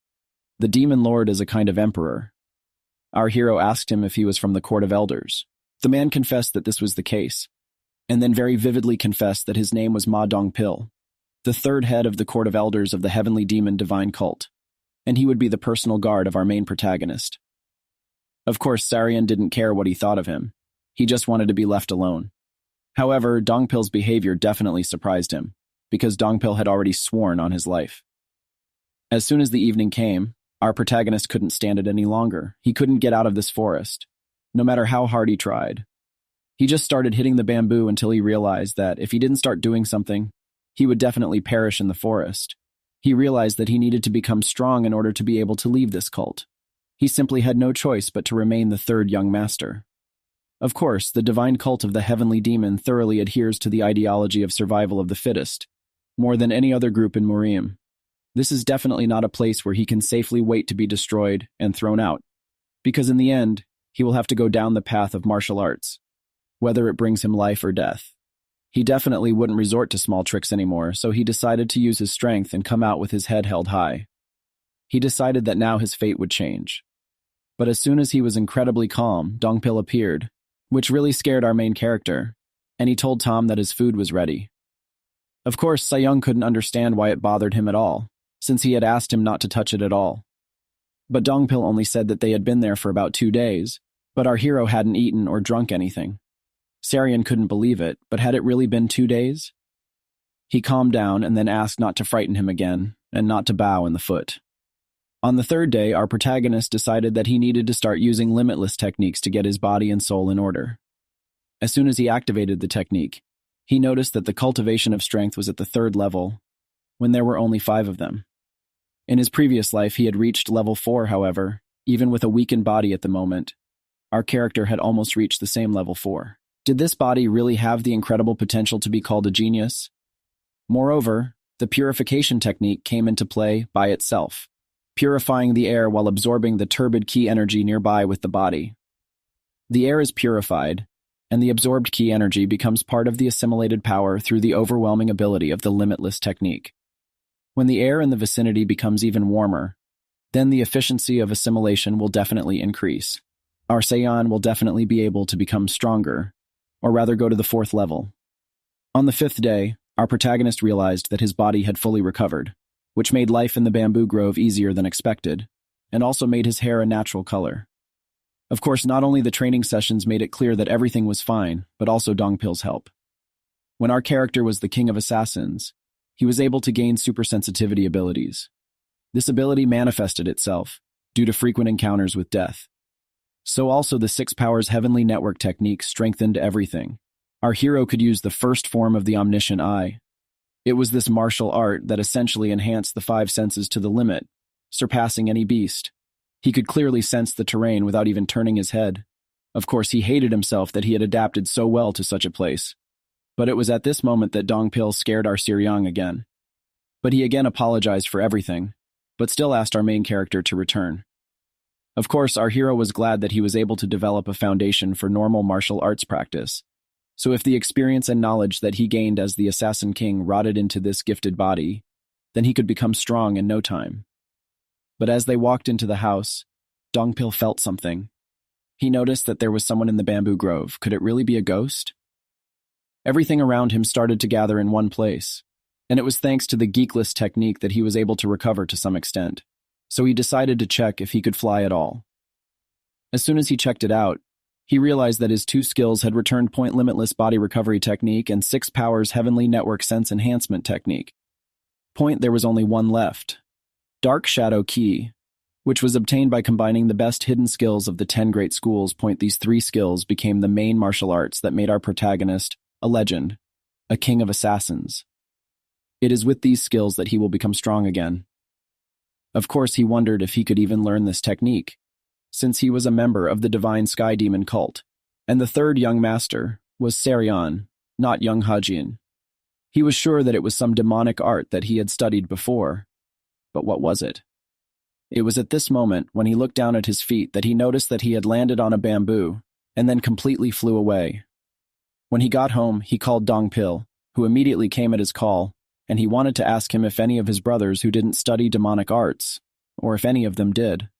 the demon lord is a kind of emperor. Our hero asked him if he was from the court of elders. The man confessed that this was the case, and then very vividly confessed that his name was Ma Dongpil, the third head of the court of elders of the heavenly demon divine cult, and he would be the personal guard of our main protagonist. Of course, Seryan didn't care what he thought of him. He just wanted to be left alone. However, Dongpil's behavior definitely surprised him, because Dongpil had already sworn on his life. As soon as the evening came, our protagonist couldn't stand it any longer. He couldn't get out of this forest, no matter how hard he tried. He just started hitting the bamboo until he realized that if he didn't start doing something, he would definitely perish in the forest. He realized that he needed to become strong in order to be able to leave this cult. He simply had no choice but to remain the third young master. Of course, the divine cult of the heavenly demon thoroughly adheres to the ideology of survival of the fittest, more than any other group in Murim. This is definitely not a place where he can safely wait to be destroyed and thrown out, because in the end, he will have to go down the path of martial arts, whether it brings him life or death. He definitely wouldn't resort to small tricks anymore, so he decided to use his strength and come out with his head held high. He decided that now his fate would change. But as soon as he was incredibly calm, Dongpil appeared, which really scared our main character, and he told Tom that his food was ready. Of course, Sayong couldn't understand why it bothered him at all, since he had asked him not to touch it at all. But Dongpil only said that they had been there for about 2 days, but our hero hadn't eaten or drunk anything. Sarian couldn't believe it, but had it really been 2 days? He calmed down and then asked not to frighten him again, and not to bow in the foot. On the 3rd day, our protagonist decided that he needed to start using limitless techniques to get his body and soul in order. As soon as he activated the technique, he noticed that the cultivation of strength was at the 3rd level, when there were only 5 of them. In his previous life, he had reached level 4, however, even with a weakened body at the moment. Our character had almost reached the same level 4. Did this body really have the incredible potential to be called a genius? Moreover, the purification technique came into play by itself, purifying the air while absorbing the turbid ki energy nearby with the body. The air is purified, and the absorbed ki energy becomes part of the assimilated power through the overwhelming ability of the limitless technique. When the air in the vicinity becomes even warmer, then the efficiency of assimilation will definitely increase. Our Saiyan will definitely be able to become stronger, or rather go to the 4th level. On the 5th day, our protagonist realized that his body had fully recovered, which made life in the bamboo grove easier than expected, and also made his hair a natural color. Of course, not only the training sessions made it clear that everything was fine, but also Dongpil's help. When our character was the king of assassins, he was able to gain supersensitivity abilities. This ability manifested itself due to frequent encounters with death. So also the 6 Powers Heavenly Network technique strengthened everything. Our hero could use the first form of the omniscient eye. It was this martial art that essentially enhanced the 5 senses to the limit, surpassing any beast. He could clearly sense the terrain without even turning his head. Of course, he hated himself that he had adapted so well to such a place. But it was at this moment that Dongpil scared our Siryang again. But he again apologized for everything, but still asked our main character to return. Of course, our hero was glad that he was able to develop a foundation for normal martial arts practice. So if the experience and knowledge that he gained as the Assassin King rotted into this gifted body, then he could become strong in no time. But as they walked into the house, Dongpil felt something. He noticed that there was someone in the bamboo grove. Could it really be a ghost? Everything around him started to gather in one place, and it was thanks to the geekless technique that he was able to recover to some extent. So he decided to check if he could fly at all. As soon as he checked it out, he realized that his 2 skills had returned Point Limitless Body Recovery Technique and 6 Powers Heavenly Network Sense Enhancement Technique. Point there was only 1 left, Dark Shadow Ki, which was obtained by combining the best hidden skills of the 10 great schools. These 3 skills became the main martial arts that made our protagonist a legend, a king of assassins. It is with these skills that he will become strong again. Of course, he wondered if he could even learn this technique, since he was a member of the Divine Sky Demon cult, and the 3rd young master was Sarian, not young Hajin. He was sure that it was some demonic art that he had studied before, but what was it? It was at this moment, when he looked down at his feet, that he noticed that he had landed on a bamboo, and then completely flew away. When he got home, he called Dongpil, who immediately came at his call, and he wanted to ask him if any of his brothers who didn't study demonic arts, or if any of them did.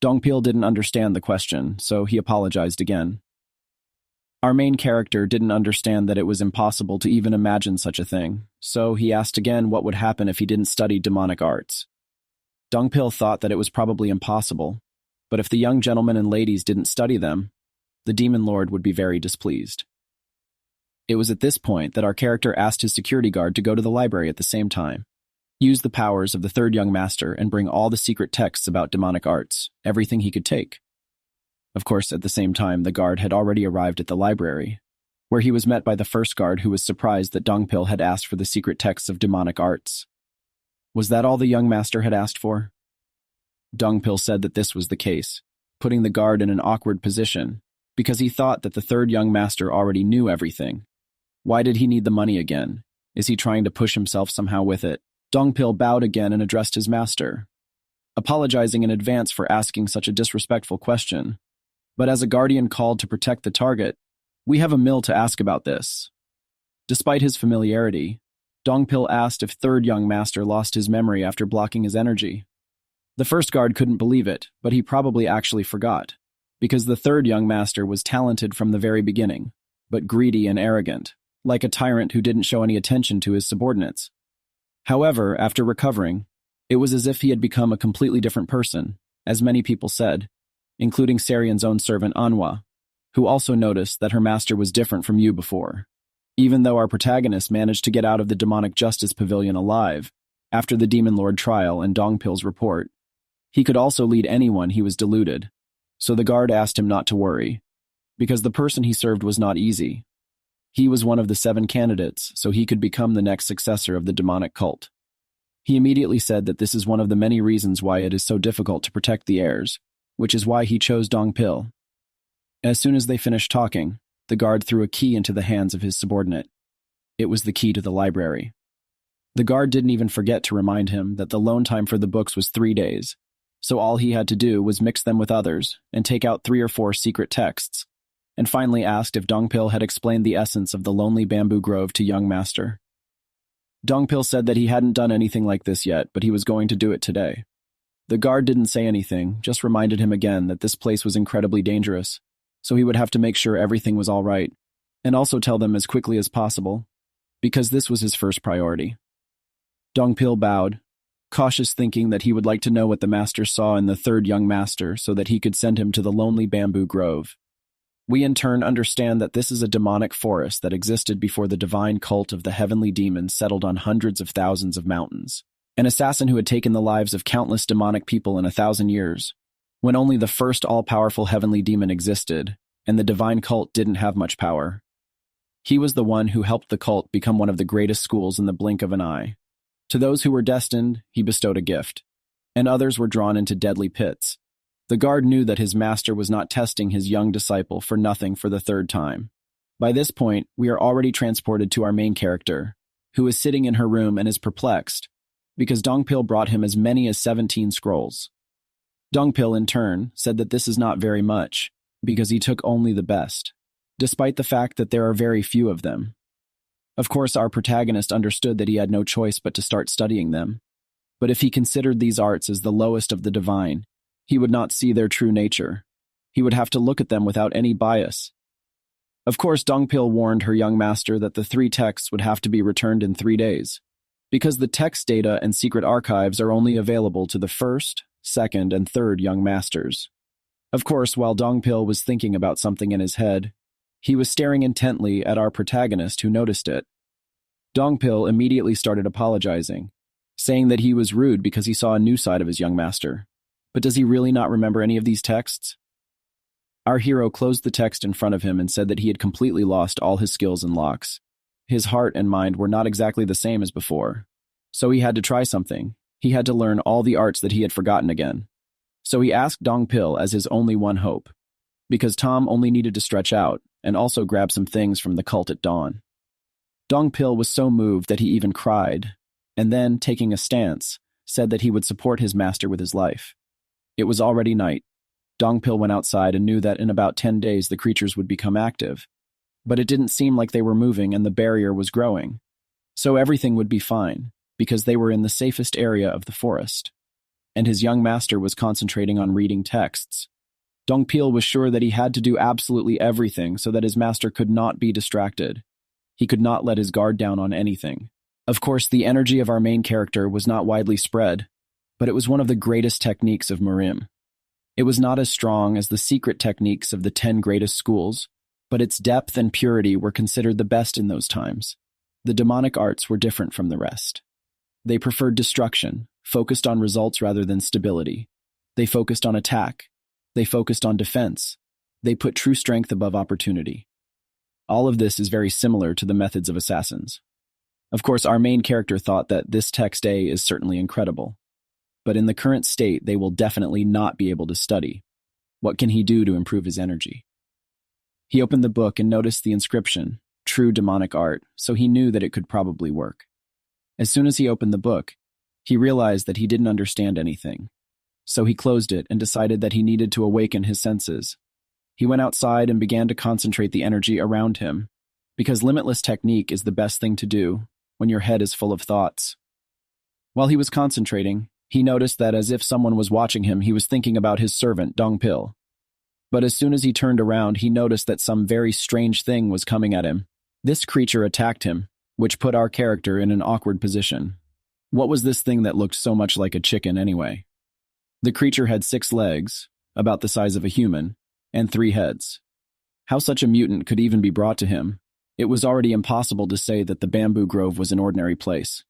Dongpil didn't understand the question, so he apologized again. Our main character didn't understand that it was impossible to even imagine such a thing, so he asked again what would happen if he didn't study demonic arts. Dongpil thought that it was probably impossible, but if the young gentlemen and ladies didn't study them, the demon lord would be very displeased. It was at this point that our character asked his security guard to go to the library at the same time, use the powers of the 3rd young master, and bring all the secret texts about demonic arts, everything he could take. Of course, at the same time, the guard had already arrived at the library, where he was met by the first guard, who was surprised that Dongpil had asked for the secret texts of demonic arts. Was that all the young master had asked for? Dongpil said that this was the case, putting the guard in an awkward position, because he thought that the 3rd young master already knew everything. Why did he need the money again? Is he trying to push himself somehow with it? Dongpil bowed again and addressed his master, apologizing in advance for asking such a disrespectful question. But as a guardian called to protect the target, we have a mill to ask about this. Despite his familiarity, Dongpil asked if third young master lost his memory after blocking his energy. The first guard couldn't believe it, but he probably actually forgot, because the third young master was talented from the very beginning, but greedy and arrogant, like a tyrant who didn't show any attention to his subordinates. However, after recovering, it was as if he had become a completely different person, as many people said, including Sarian's own servant Manhwa, who also noticed that her master was different from you before. Even though our protagonist managed to get out of the demonic justice pavilion alive, after the Demon Lord trial and Dongpil's report, he could also lead anyone he was deluded, so the guard asked him not to worry, because the person he served was not easy. He was one of the 7 candidates, so he could become the next successor of the demonic cult. He immediately said that this is one of the many reasons why it is so difficult to protect the heirs, which is why he chose Dongpil. As soon as they finished talking, the guard threw a key into the hands of his subordinate. It was the key to the library. The guard didn't even forget to remind him that the loan time for the books was 3 days, so all he had to do was mix them with others and take out 3 or 4 secret texts, and finally asked if Dongpil had explained the essence of the lonely bamboo grove to young master. Dongpil said that he hadn't done anything like this yet, but he was going to do it today. The guard didn't say anything, just reminded him again that this place was incredibly dangerous, so he would have to make sure everything was all right, and also tell them as quickly as possible, because this was his first priority. Dongpil bowed, cautious, thinking that he would like to know what the master saw in the third young master so that he could send him to the lonely bamboo grove. We in turn understand that this is a demonic forest that existed before the divine cult of the heavenly demons settled on hundreds of thousands of mountains. An assassin who had taken the lives of countless demonic people in 1,000 years, when only the first all-powerful heavenly demon existed, and the divine cult didn't have much power. He was the one who helped the cult become one of the greatest schools in the blink of an eye. To those who were destined, he bestowed a gift, and others were drawn into deadly pits. The guard knew that his master was not testing his young disciple for nothing for the 3rd time. By this point, we are already transported to our main character, who is sitting in her room and is perplexed, because Dongpil brought him as many as 17 scrolls. Dongpil, in turn, said that this is not very much, because he took only the best, despite the fact that there are very few of them. Of course, our protagonist understood that he had no choice but to start studying them. But if he considered these arts as the lowest of the divine, he would not see their true nature. He would have to look at them without any bias. Of course, Dongpil warned her young master that the 3 texts would have to be returned in 3 days, because the text data and secret archives are only available to the 1st, 2nd, and 3rd young masters. Of course, while Dongpil was thinking about something in his head, he was staring intently at our protagonist who noticed it. Dongpil immediately started apologizing, saying that he was rude because he saw a new side of his young master. But does he really not remember any of these texts? Our hero closed the text in front of him and said that he had completely lost all his skills and locks. His heart and mind were not exactly the same as before. So he had to try something. He had to learn all the arts that he had forgotten again. So he asked Dongpil as his only one hope, because Tom only needed to stretch out and also grab some things from the cult at dawn. Dongpil was so moved that he even cried, and then, taking a stance, said that he would support his master with his life. It was already night. Dongpil went outside and knew that in about 10 days the creatures would become active. But it didn't seem like they were moving and the barrier was growing. So everything would be fine, because they were in the safest area of the forest. And his young master was concentrating on reading texts. Dongpil was sure that he had to do absolutely everything so that his master could not be distracted. He could not let his guard down on anything. Of course, the energy of our main character was not widely spread, but it was one of the greatest techniques of Murim. It was not as strong as the secret techniques of the 10 greatest schools, but its depth and purity were considered the best in those times. The demonic arts were different from the rest. They preferred destruction, focused on results rather than stability. They focused on attack. They focused on defense. They put true strength above opportunity. All of this is very similar to the methods of assassins. Of course, our main character thought that this text A is certainly incredible. But in the current state, they will definitely not be able to study. What can he do to improve his energy? He opened the book and noticed the inscription, True Demonic Art, so he knew that it could probably work. As soon as he opened the book, He realized that he didn't understand anything. So he closed it and decided that he needed to awaken his senses. He went outside and began to concentrate the energy around him, because limitless technique is the best thing to do when your head is full of thoughts. While he was concentrating, he noticed that as if someone was watching him, he was thinking about his servant, Dongpil. But as soon as he turned around, he noticed that some very strange thing was coming at him. This creature attacked him, which put our character in an awkward position. What was this thing that looked so much like a chicken anyway? The creature had 6 legs, about the size of a human, and 3 heads. How such a mutant could even be brought to him? It was already impossible to say that the bamboo grove was an ordinary place.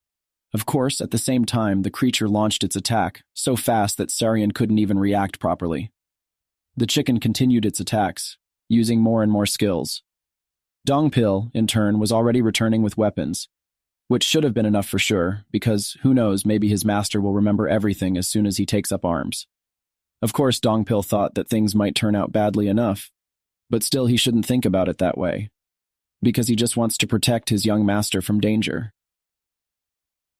Of course, at the same time, the creature launched its attack so fast that Sarian couldn't even react properly. The chicken continued its attacks, using more and more skills. Dongpil, in turn, was already returning with weapons, which should have been enough for sure, because who knows, maybe his master will remember everything as soon as he takes up arms. Of course, Dongpil thought that things might turn out badly enough, but still he shouldn't think about it that way, because he just wants to protect his young master from danger.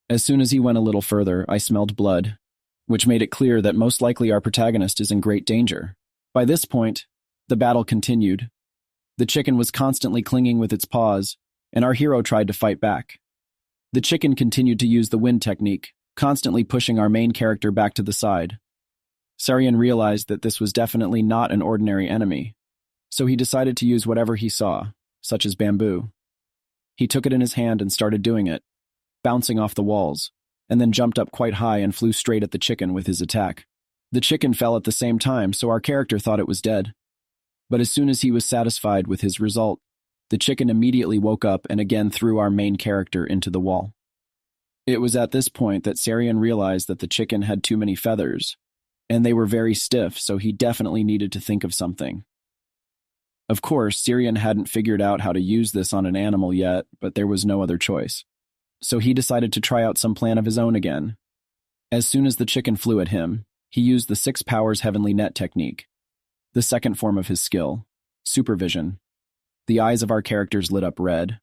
As soon as he went a little further, I smelled blood, which made it clear that most likely our protagonist is in great danger. By this point, the battle continued. The chicken was constantly clinging with its paws, and our hero tried to fight back. The chicken continued to use the wind technique, constantly pushing our main character back to the side. Sarian realized that this was definitely not an ordinary enemy, so he decided to use whatever he saw, such as bamboo. He took it in his hand and started doing it, bouncing off the walls, and then jumped up quite high and flew straight at the chicken with his attack. The chicken fell at the same time, so our character thought it was dead. But as soon as he was satisfied with his result, the chicken immediately woke up and again threw our main character into the wall. It was at this point that Sarian realized that the chicken had too many feathers, and they were very stiff, so he definitely needed to think of something. Of course, Sarian hadn't figured out how to use this on an animal yet, but there was no other choice. So he decided to try out some plan of his own again. As soon as the chicken flew at him, he used the 6 powers heavenly net technique, the second form of his skill, supervision. The eyes of our characters lit up red.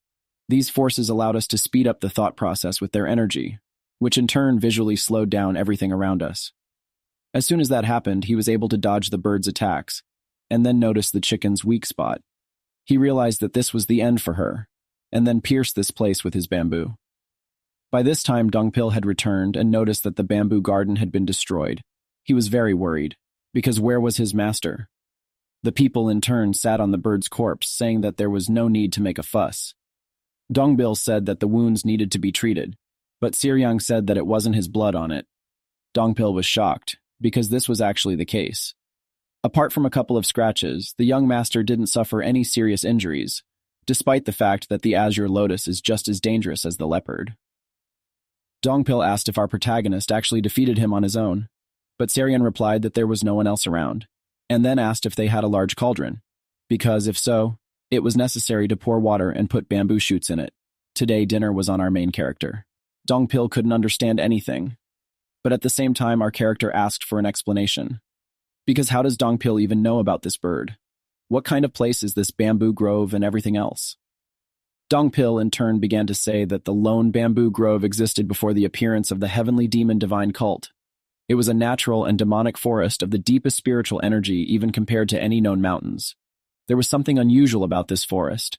These forces allowed us to speed up the thought process with their energy, which in turn visually slowed down everything around us. As soon as that happened, he was able to dodge the bird's attacks, and then notice the chicken's weak spot. He realized that this was the end for her, and then pierced this place with his bamboo. By this time, Dongpil had returned and noticed that the bamboo garden had been destroyed. He was very worried, because where was his master? The people in turn sat on the bird's corpse, saying that there was no need to make a fuss. Dongpil said that the wounds needed to be treated, but Siryang said that it wasn't his blood on it. Dongpil was shocked, because this was actually the case. Apart from a couple of scratches, the young master didn't suffer any serious injuries, despite the fact that the azure lotus is just as dangerous as the leopard. Dongpil asked if our protagonist actually defeated him on his own, but Sarian replied that there was no one else around, and then asked if they had a large cauldron, because if so, it was necessary to pour water and put bamboo shoots in it. Today dinner was on our main character. Dongpil couldn't understand anything, but at the same time our character asked for an explanation. Because how does Dongpil even know about this bird? What kind of place is this bamboo grove and everything else? Dongpil in turn began to say that the lone bamboo grove existed before the appearance of the heavenly demon divine cult. It was a natural and demonic forest of the deepest spiritual energy even compared to any known mountains. There was something unusual about this forest,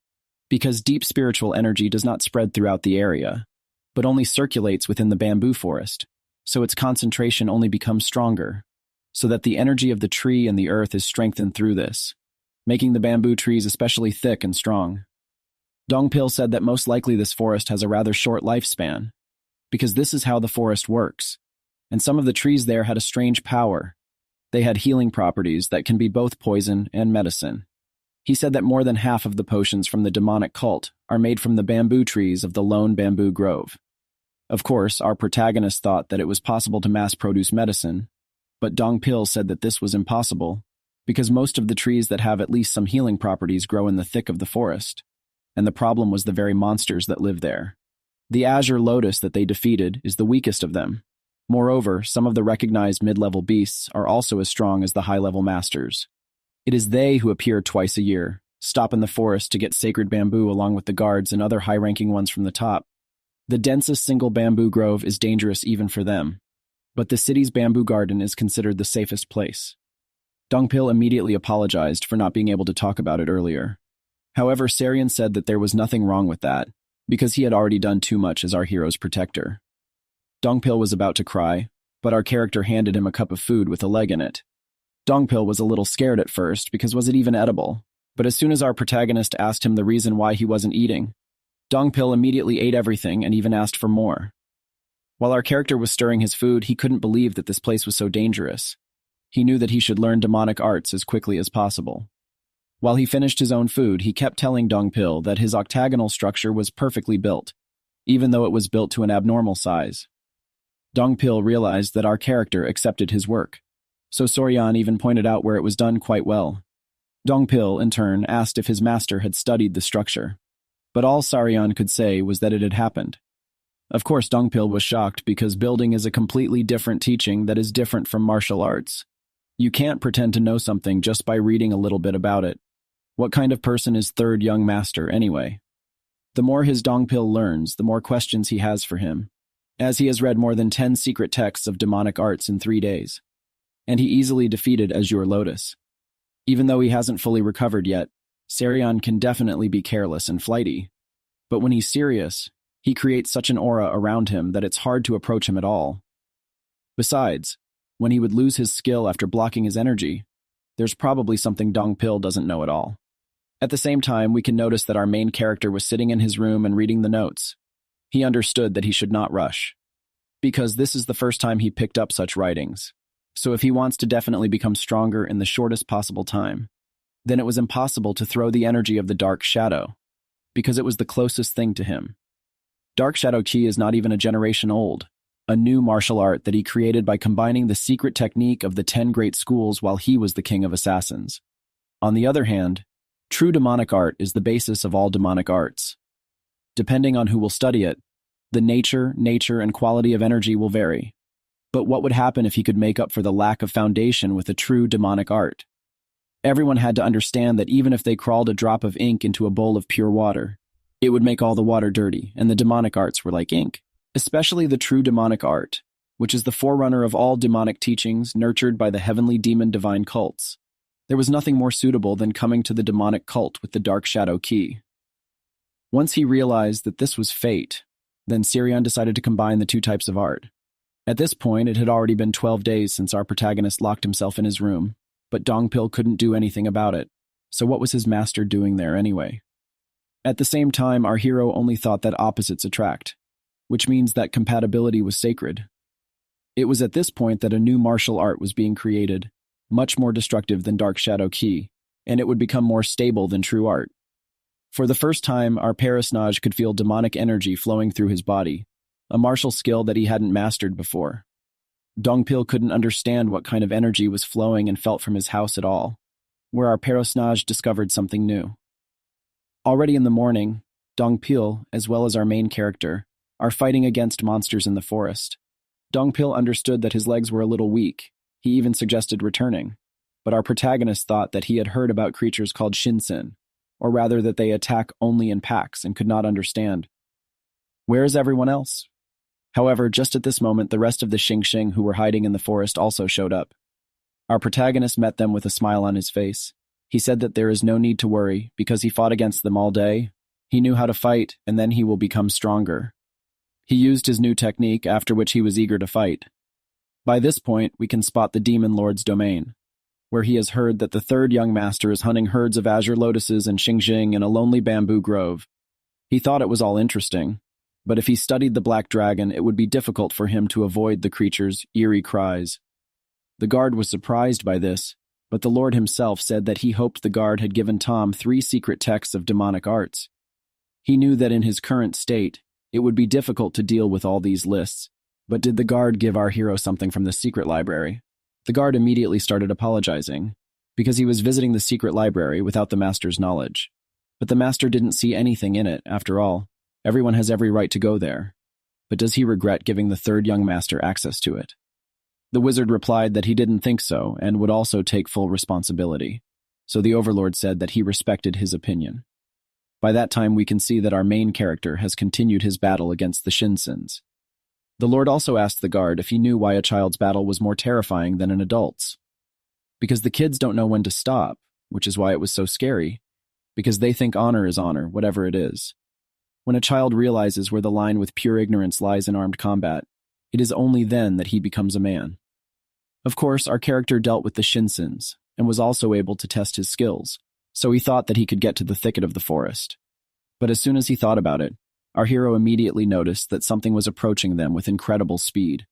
because deep spiritual energy does not spread throughout the area, but only circulates within the bamboo forest, so its concentration only becomes stronger, so that the energy of the tree and the earth is strengthened through this, making the bamboo trees especially thick and strong. Dongpil said that most likely this forest has a rather short lifespan, because this is how the forest works. And some of the trees there had a strange power. They had healing properties that can be both poison and medicine. He said that more than half of the potions from the demonic cult are made from the bamboo trees of the lone bamboo grove. Of course, our protagonist thought that it was possible to mass-produce medicine, but Dongpil said that this was impossible, because most of the trees that have at least some healing properties grow in the thick of the forest, and the problem was the very monsters that live there. The azure lotus that they defeated is the weakest of them. Moreover, some of the recognized mid-level beasts are also as strong as the high-level masters. It is they who appear twice a year, stop in the forest to get sacred bamboo along with the guards and other high-ranking ones from the top. The densest single bamboo grove is dangerous even for them, but the city's bamboo garden is considered the safest place. Dongpil immediately apologized for not being able to talk about it earlier. However, Sarian said that there was nothing wrong with that, because he had already done too much as our hero's protector. Dongpil was about to cry, but our character handed him a cup of food with a leg in it. Dongpil was a little scared at first because was it even edible, but as soon as our protagonist asked him the reason why he wasn't eating, Dongpil immediately ate everything and even asked for more. While our character was stirring his food, he couldn't believe that this place was so dangerous. He knew that he should learn demonic arts as quickly as possible. While he finished his own food, he kept telling Dongpil that his octagonal structure was perfectly built, even though it was built to an abnormal size. Dongpil realized that our character accepted his work, so Soryan even pointed out where it was done quite well. Dongpil, in turn, asked if his master had studied the structure, but all Saryan could say was that it had happened. Of course, Dongpil was shocked because building is a completely different teaching that is different from martial arts. You can't pretend to know something just by reading a little bit about it. What kind of person is third young master, anyway? The more his Dongpil learns, the more questions he has for him, as he has read more than 10 secret texts of demonic arts in 3 days. And he easily defeated Azure Lotus. Even though he hasn't fully recovered yet, Sarian can definitely be careless and flighty. But when he's serious, he creates such an aura around him that it's hard to approach him at all. Besides, when he would lose his skill after blocking his energy, there's probably something Dongpil doesn't know at all. At the same time, we can notice that our main character was sitting in his room and reading the notes. He understood that he should not rush, because this is the first time he picked up such writings. So if he wants to definitely become stronger in the shortest possible time, then it was impossible to throw the energy of the Dark Shadow, because it was the closest thing to him. Dark Shadow Qi is not even a generation old, a new martial art that he created by combining the secret technique of the 10 great schools while he was the king of assassins. On the other hand, true demonic art is the basis of all demonic arts. Depending on who will study it, the nature, and quality of energy will vary. But what would happen if he could make up for the lack of foundation with a true demonic art? Everyone had to understand that even if they crawled a drop of ink into a bowl of pure water, it would make all the water dirty, and the demonic arts were like ink. Especially the true demonic art, which is the forerunner of all demonic teachings nurtured by the heavenly demon divine cults. There was nothing more suitable than coming to the demonic cult with the Dark Shadow Key. Once he realized that this was fate, then Sirion decided to combine the two types of art. At this point, it had already been 12 days since our protagonist locked himself in his room, but Dongpil couldn't do anything about it, so what was his master doing there anyway? At the same time, our hero only thought that opposites attract, which means that compatibility was sacred. It was at this point that a new martial art was being created, much more destructive than Dark Shadow Key, and it would become more stable than true art. For the first time, our Parasnaj could feel demonic energy flowing through his body, a martial skill that he hadn't mastered before. Dongpil couldn't understand what kind of energy was flowing and felt from his house at all, where our Parasnaj discovered something new. Already in the morning, Dongpil, as well as our main character, are fighting against monsters in the forest. Dongpil understood that his legs were a little weak. He even suggested returning, but our protagonist thought that he had heard about creatures called Shinsen, or rather that they attack only in packs and could not understand. Where is everyone else? However, just at this moment, the rest of the Xingxing who were hiding in the forest also showed up. Our protagonist met them with a smile on his face. He said that there is no need to worry, because he fought against them all day. He knew how to fight, and then he will become stronger. He used his new technique, after which he was eager to fight. By this point, we can spot the Demon Lord's domain, where he has heard that the third young master is hunting herds of azure lotuses and Xingxing in a lonely bamboo grove. He thought it was all interesting, but if he studied the black dragon, it would be difficult for him to avoid the creature's eerie cries. The guard was surprised by this, but the Lord himself said that he hoped the guard had given Tom 3 secret texts of demonic arts. He knew that in his current state, it would be difficult to deal with all these lists, but did the guard give our hero something from the secret library? The guard immediately started apologizing, because he was visiting the secret library without the master's knowledge. But the master didn't see anything in it, after all. Everyone has every right to go there. But does he regret giving the third young master access to it? The wizard replied that he didn't think so, and would also take full responsibility. So the overlord said that he respected his opinion. By that time, we can see that our main character has continued his battle against the Shinsens. The Lord also asked the guard if he knew why a child's battle was more terrifying than an adult's. Because the kids don't know when to stop, which is why it was so scary, because they think honor is honor, whatever it is. When a child realizes where the line with pure ignorance lies in armed combat, it is only then that he becomes a man. Of course, our character dealt with the Shinsens and was also able to test his skills, so he thought that he could get to the thicket of the forest. But as soon as he thought about it, our hero immediately noticed that something was approaching them with incredible speed.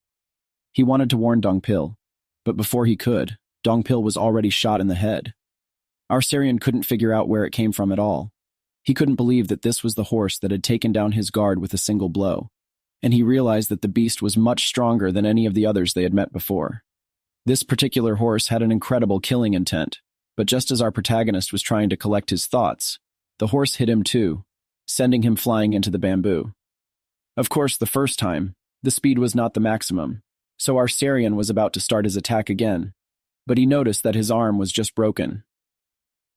He wanted to warn Dongpil, but before he could, Dongpil was already shot in the head. Our Syrian couldn't figure out where it came from at all. He couldn't believe that this was the horse that had taken down his guard with a single blow, and he realized that the beast was much stronger than any of the others they had met before. This particular horse had an incredible killing intent, but just as our protagonist was trying to collect his thoughts, the horse hit him too, sending him flying into the bamboo. Of course, the first time, the speed was not the maximum, so our Syrian was about to start his attack again, but he noticed that his arm was just broken.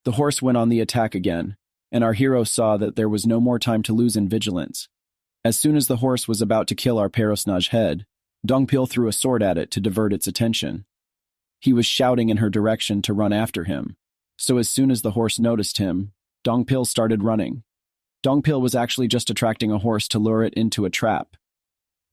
The horse went on the attack again, and our hero saw that there was no more time to lose in vigilance. As soon as the horse was about to kill our Perosnaj head, Dongpil threw a sword at it to divert its attention. He was shouting in her direction to run after him, so as soon as the horse noticed him, Dongpil started running. Dongpil was actually just attracting a horse to lure it into a trap.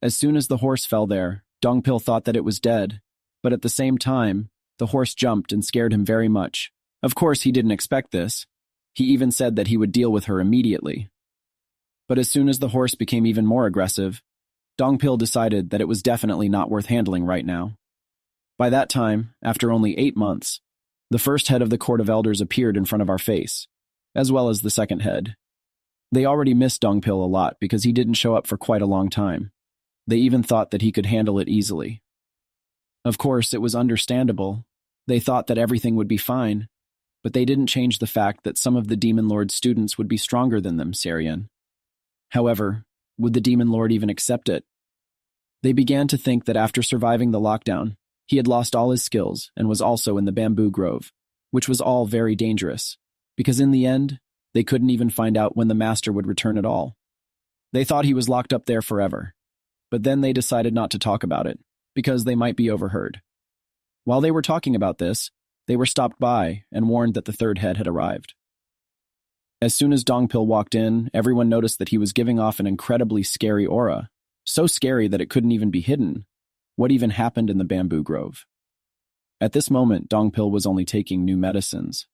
As soon as the horse fell there, Dongpil thought that it was dead, but at the same time, the horse jumped and scared him very much. Of course, he didn't expect this. He even said that he would deal with her immediately. But as soon as the horse became even more aggressive, Dongpil decided that it was definitely not worth handling right now. By that time, after only 8 months, the first head of the Court of Elders appeared in front of our face, as well as the second head. They already missed Dongpil a lot because he didn't show up for quite a long time. They even thought that he could handle it easily. Of course, it was understandable. They thought that everything would be fine, but they didn't change the fact that some of the Demon Lord's students would be stronger than them, Syrian. However, would the Demon Lord even accept it? They began to think that after surviving the lockdown, he had lost all his skills and was also in the bamboo grove, which was all very dangerous, because in the end, they couldn't even find out when the master would return at all. They thought he was locked up there forever, but then they decided not to talk about it, because they might be overheard. While they were talking about this, they were stopped by and warned that the third head had arrived. As soon as Dongpil walked in, everyone noticed that he was giving off an incredibly scary aura, so scary that it couldn't even be hidden. What even happened in the bamboo grove? At this moment, Dongpil was only taking new medicines,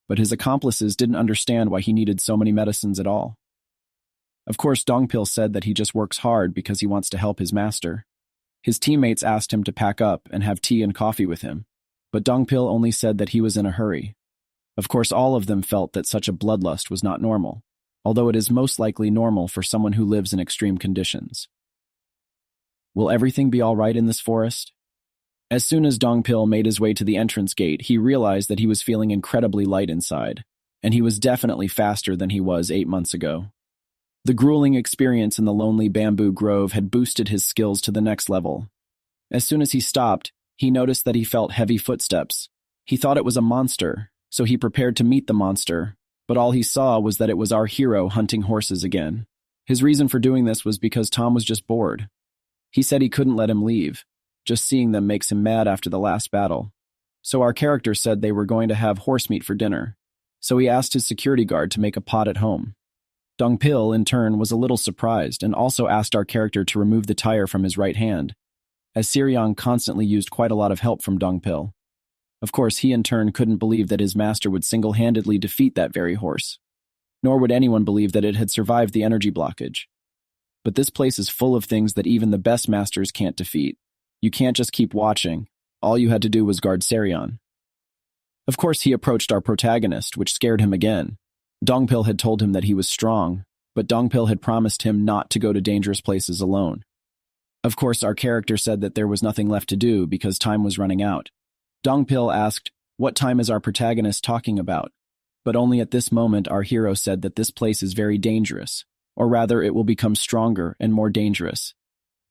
but his accomplices didn't understand why he needed so many medicines at all. Of course, Dongpil said that he just works hard because he wants to help his master. His teammates asked him to pack up and have tea and coffee with him, but Dongpil only said that he was in a hurry. Of course, all of them felt that such a bloodlust was not normal, although it is most likely normal for someone who lives in extreme conditions. Will everything be all right in this forest? As soon as Dongpil made his way to the entrance gate, he realized that he was feeling incredibly light inside, and he was definitely faster than he was 8 months ago. The grueling experience in the lonely bamboo grove had boosted his skills to the next level. As soon as he stopped, he noticed that he felt heavy footsteps. He thought it was a monster, so he prepared to meet the monster, but all he saw was that it was our hero hunting horses again. His reason for doing this was because Tom was just bored. He said he couldn't let him leave. Just seeing them makes him mad after the last battle. So our character said they were going to have horse meat for dinner, so he asked his security guard to make a pot at home. Dongpil, in turn, was a little surprised and also asked our character to remove the tire from his right hand, as Siryong constantly used quite a lot of help from Dongpil. Of course, he in turn couldn't believe that his master would single-handedly defeat that very horse, nor would anyone believe that it had survived the energy blockage. But this place is full of things that even the best masters can't defeat. You can't just keep watching. All you had to do was guard Saryon. Of course, he approached our protagonist, which scared him again. Dongpil had told him that he was strong, but Dongpil had promised him not to go to dangerous places alone. Of course, our character said that there was nothing left to do because time was running out. Dongpil asked, "What time is our protagonist talking about?" But only at this moment our hero said that this place is very dangerous, or rather it will become stronger and more dangerous,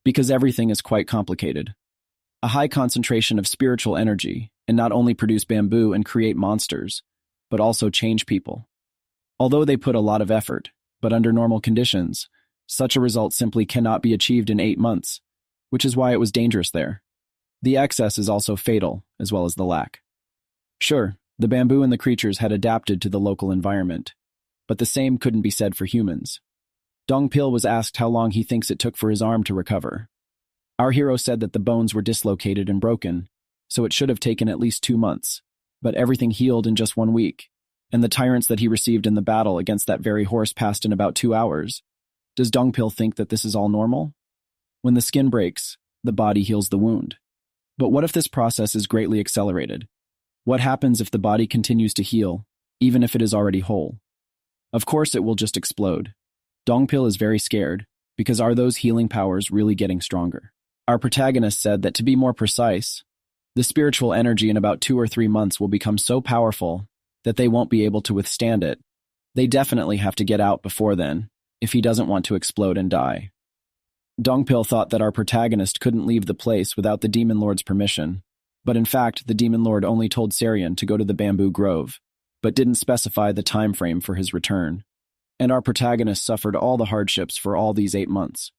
because everything is quite complicated. A high concentration of spiritual energy, and not only produce bamboo and create monsters, but also change people. Although they put a lot of effort, but under normal conditions, such a result simply cannot be achieved in 8 months, which is why it was dangerous there. The excess is also fatal, as well as the lack. Sure, the bamboo and the creatures had adapted to the local environment, but the same couldn't be said for humans. Dongpil was asked how long he thinks it took for his arm to recover. Our hero said that the bones were dislocated and broken, so it should have taken at least 2 months, but everything healed in just 1 week, and the tyrants that he received in the battle against that very horse passed in about 2 hours. Does Dongpil think that this is all normal? When the skin breaks, the body heals the wound. But what if this process is greatly accelerated? What happens if the body continues to heal, even if it is already whole? Of course it will just explode. Dongpil is very scared, because are those healing powers really getting stronger? Our protagonist said that to be more precise, the spiritual energy in about 2 or 3 months will become so powerful that they won't be able to withstand it. They definitely have to get out before then, if he doesn't want to explode and die. Dongpil thought that our protagonist couldn't leave the place without the Demon Lord's permission, but in fact the Demon Lord only told Sarian to go to the bamboo grove, but didn't specify the time frame for his return. And our protagonist suffered all the hardships for all these 8 months.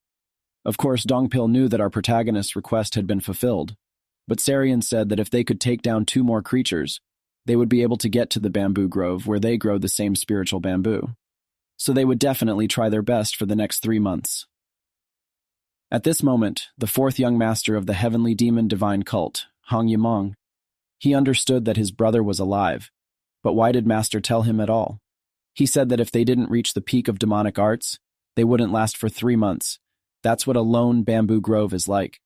Of course, Dongpil knew that our protagonist's request had been fulfilled, but Sarian said that if they could take down 2 more creatures, they would be able to get to the bamboo grove where they grow the same spiritual bamboo. So they would definitely try their best for the next 3 months. At this moment, the 4th young master of the heavenly demon divine cult, Hong Yimong, he understood that his brother was alive, but why did Master tell him at all? He said that if they didn't reach the peak of demonic arts, they wouldn't last for 3 months. That's what a lone bamboo grove is like.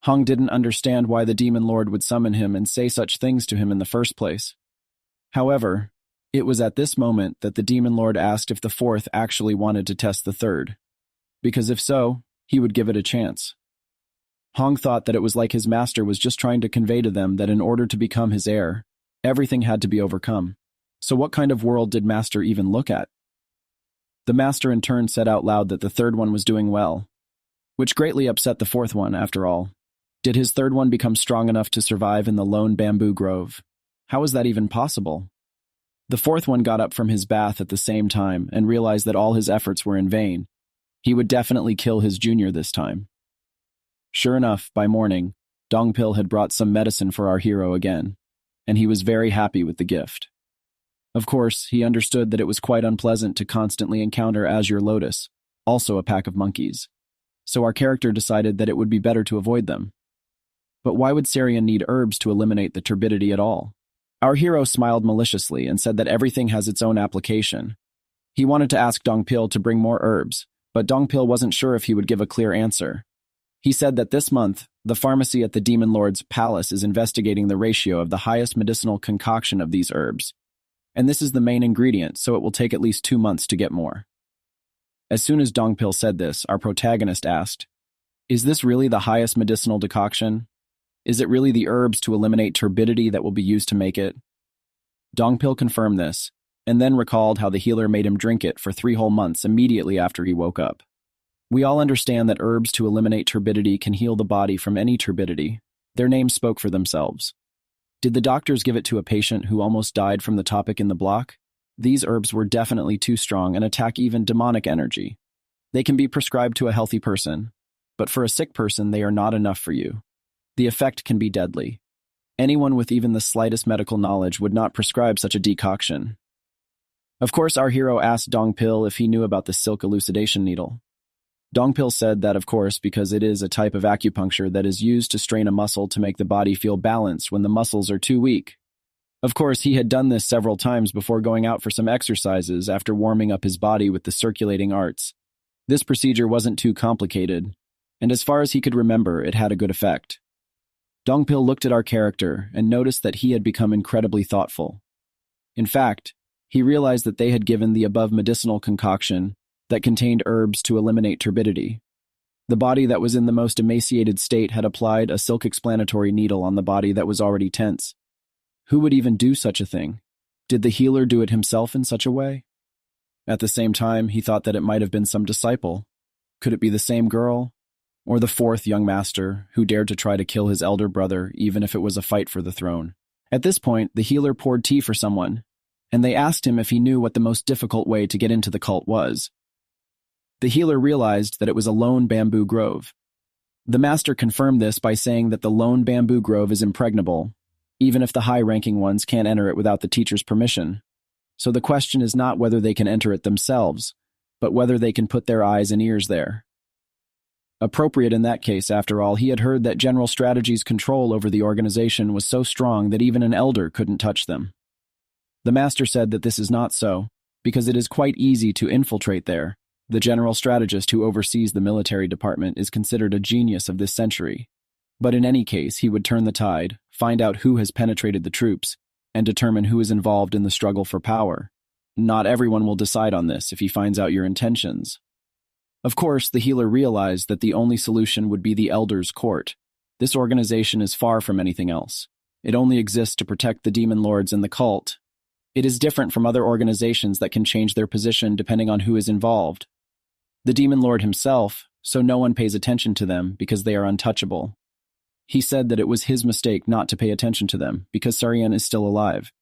Hong didn't understand why the Demon Lord would summon him and say such things to him in the first place. However, it was at this moment that the Demon Lord asked if the 4th actually wanted to test the 3rd, because if so, he would give it a chance. Hong thought that it was like his master was just trying to convey to them that in order to become his heir, everything had to be overcome. So what kind of world did Master even look at? The Master in turn said out loud that the 3rd one was doing well, which greatly upset the 4th one after all. Did his 3rd one become strong enough to survive in the lone bamboo grove? How is that even possible? The 4th one got up from his bath at the same time and realized that all his efforts were in vain. He would definitely kill his junior this time. Sure enough, by morning, Dongpil had brought some medicine for our hero again, and he was very happy with the gift. Of course, he understood that it was quite unpleasant to constantly encounter Azure Lotus, also a pack of monkeys, so our character decided that it would be better to avoid them. But why would Sarian need herbs to eliminate the turbidity at all? Our hero smiled maliciously and said that everything has its own application. He wanted to ask Dongpil to bring more herbs, but Dongpil wasn't sure if he would give a clear answer. He said that this month, the pharmacy at the Demon Lord's palace is investigating the ratio of the highest medicinal concoction of these herbs, and this is the main ingredient, so it will take at least 2 months to get more. As soon as Dongpil said this, our protagonist asked, "Is this really the highest medicinal decoction? Is it really the herbs to eliminate turbidity that will be used to make it?" Dongpil confirmed this, and then recalled how the healer made him drink it for 3 whole months immediately after he woke up. We all understand that herbs to eliminate turbidity can heal the body from any turbidity. Their names spoke for themselves. Did the doctors give it to a patient who almost died from the topic in the block? These herbs were definitely too strong and attack even demonic energy. They can be prescribed to a healthy person, but for a sick person they are not enough for you. The effect can be deadly. Anyone with even the slightest medical knowledge would not prescribe such a decoction. Of course, our hero asked Dongpil if he knew about the silk elucidation needle. Dongpil said that, of course, because it is a type of acupuncture that is used to strain a muscle to make the body feel balanced when the muscles are too weak. Of course, he had done this several times before going out for some exercises after warming up his body with the circulating arts. This procedure wasn't too complicated, and as far as he could remember, it had a good effect. Dongpil looked at our character and noticed that he had become incredibly thoughtful. In fact, he realized that they had given the above medicinal concoction that contained herbs to eliminate turbidity. The body that was in the most emaciated state had applied a silk explanatory needle on the body that was already tense. Who would even do such a thing? Did the healer do it himself in such a way? At the same time, he thought that it might have been some disciple. Could it be the same girl? Or the 4th young master, who dared to try to kill his elder brother even if it was a fight for the throne? At this point, the healer poured tea for someone, and they asked him if he knew what the most difficult way to get into the cult was. The healer realized that it was a lone bamboo grove. The master confirmed this by saying that the lone bamboo grove is impregnable, even if the high-ranking ones can't enter it without the teacher's permission. So the question is not whether they can enter it themselves, but whether they can put their eyes and ears there. Appropriate in that case, after all, he had heard that General Strategy's control over the organization was so strong that even an elder couldn't touch them. The master said that this is not so, because it is quite easy to infiltrate there. The general strategist who oversees the military department is considered a genius of this century. But in any case, he would turn the tide, find out who has penetrated the troops, and determine who is involved in the struggle for power. Not everyone will decide on this if he finds out your intentions. Of course, the healer realized that the only solution would be the Elder's Court. This organization is far from anything else. It only exists to protect the demon lords and the cult. It is different from other organizations that can change their position depending on who is involved. The demon lord himself, so no one pays attention to them because they are untouchable. He said that it was his mistake not to pay attention to them because Sarian is still alive.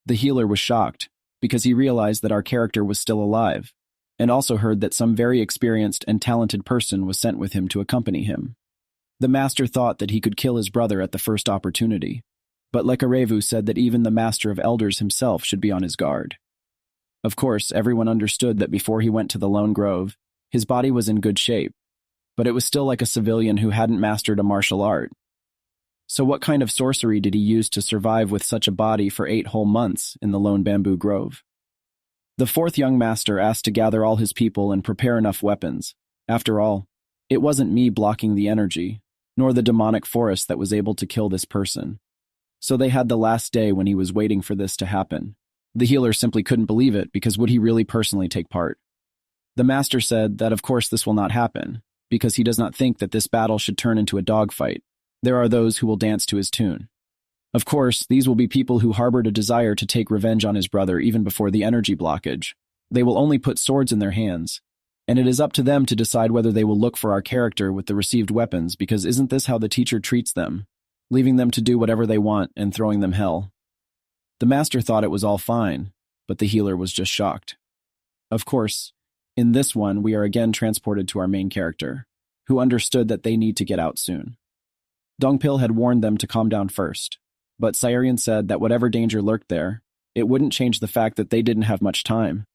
The healer was shocked because he realized that our character was still alive, and also heard that some very experienced and talented person was sent with him to accompany him. The master thought that he could kill his brother at the first opportunity, but Lekarevu said that even the master of elders himself should be on his guard. Of course, everyone understood that before he went to the Lone Grove, his body was in good shape, but it was still like a civilian who hadn't mastered a martial art. So what kind of sorcery did he use to survive with such a body for 8 whole months in the Lone Bamboo Grove? The fourth young master asked to gather all his people and prepare enough weapons. After all, it wasn't me blocking the energy, nor the demonic forest that was able to kill this person. So they had the last day when he was waiting for this to happen. The healer simply couldn't believe it because would he really personally take part? The master said that of course this will not happen, because he does not think that this battle should turn into a dogfight. There are those who will dance to his tune. Of course, these will be people who harbored a desire to take revenge on his brother even before the energy blockage. They will only put swords in their hands, and it is up to them to decide whether they will look for our character with the received weapons, because isn't this how the teacher treats them, leaving them to do whatever they want and throwing them hell? The master thought it was all fine, but the healer was just shocked. Of course, in this one we are again transported to our main character, who understood that they need to get out soon. Dongpil had warned them to calm down first, but Sairian said that whatever danger lurked there, it wouldn't change the fact that they didn't have much time,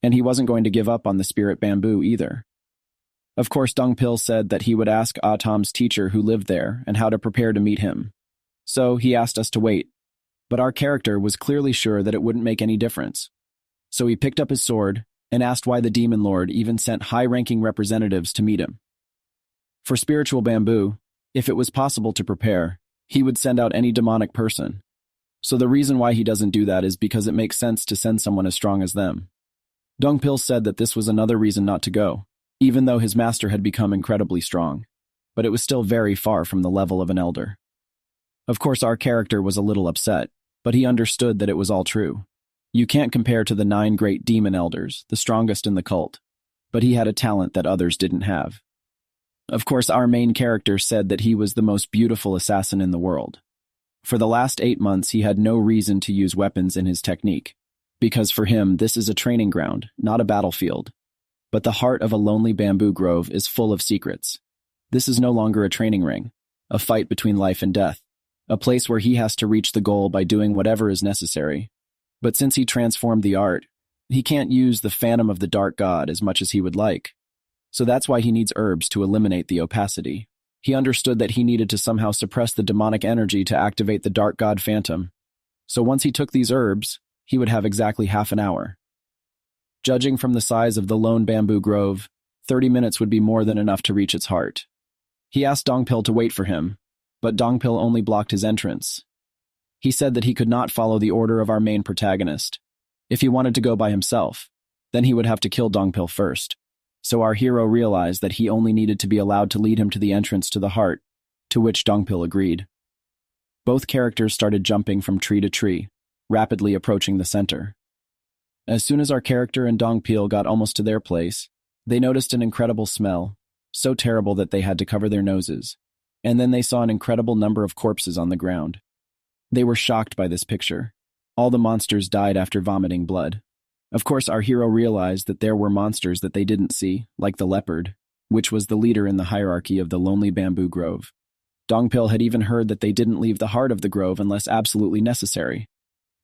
and he wasn't going to give up on the spirit bamboo either. Of course, Dongpil said that he would ask Atom's teacher who lived there and how to prepare to meet him. So he asked us to wait, but our character was clearly sure that it wouldn't make any difference. So he picked up his sword and asked why the demon lord even sent high-ranking representatives to meet him. For spiritual bamboo, if it was possible to prepare, he would send out any demonic person. So the reason why he doesn't do that is because it makes sense to send someone as strong as them. Dongpil said that this was another reason not to go, even though his master had become incredibly strong, but it was still very far from the level of an elder. Of course, our character was a little upset, but he understood that it was all true. You can't compare to the 9 great demon elders, the strongest in the cult, but he had a talent that others didn't have. Of course, our main character said that he was the most beautiful assassin in the world. For the last 8 months, he had no reason to use weapons in his technique, because for him, this is a training ground, not a battlefield. But the heart of a lonely bamboo grove is full of secrets. This is no longer a training ring, a fight between life and death, a place where he has to reach the goal by doing whatever is necessary. But since he transformed the art, he can't use the phantom of the dark god as much as he would like. So that's why he needs herbs to eliminate the opacity. He understood that he needed to somehow suppress the demonic energy to activate the dark god phantom. So once he took these herbs, he would have exactly half an hour. Judging from the size of the lone bamboo grove, 30 minutes would be more than enough to reach its heart. He asked Dongpil to wait for him, but Dongpil only blocked his entrance. He said that he could not follow the order of our main protagonist. If he wanted to go by himself, then he would have to kill Dongpil first. So our hero realized that he only needed to be allowed to lead him to the entrance to the heart, to which Dongpil agreed. Both characters started jumping from tree to tree, rapidly approaching the center. As soon as our character and Dongpil got almost to their place, they noticed an incredible smell, so terrible that they had to cover their noses, and then they saw an incredible number of corpses on the ground. They were shocked by this picture. All the monsters died after vomiting blood. Of course, our hero realized that there were monsters that they didn't see, like the leopard, which was the leader in the hierarchy of the lonely bamboo grove. Dongpil had even heard that they didn't leave the heart of the grove unless absolutely necessary.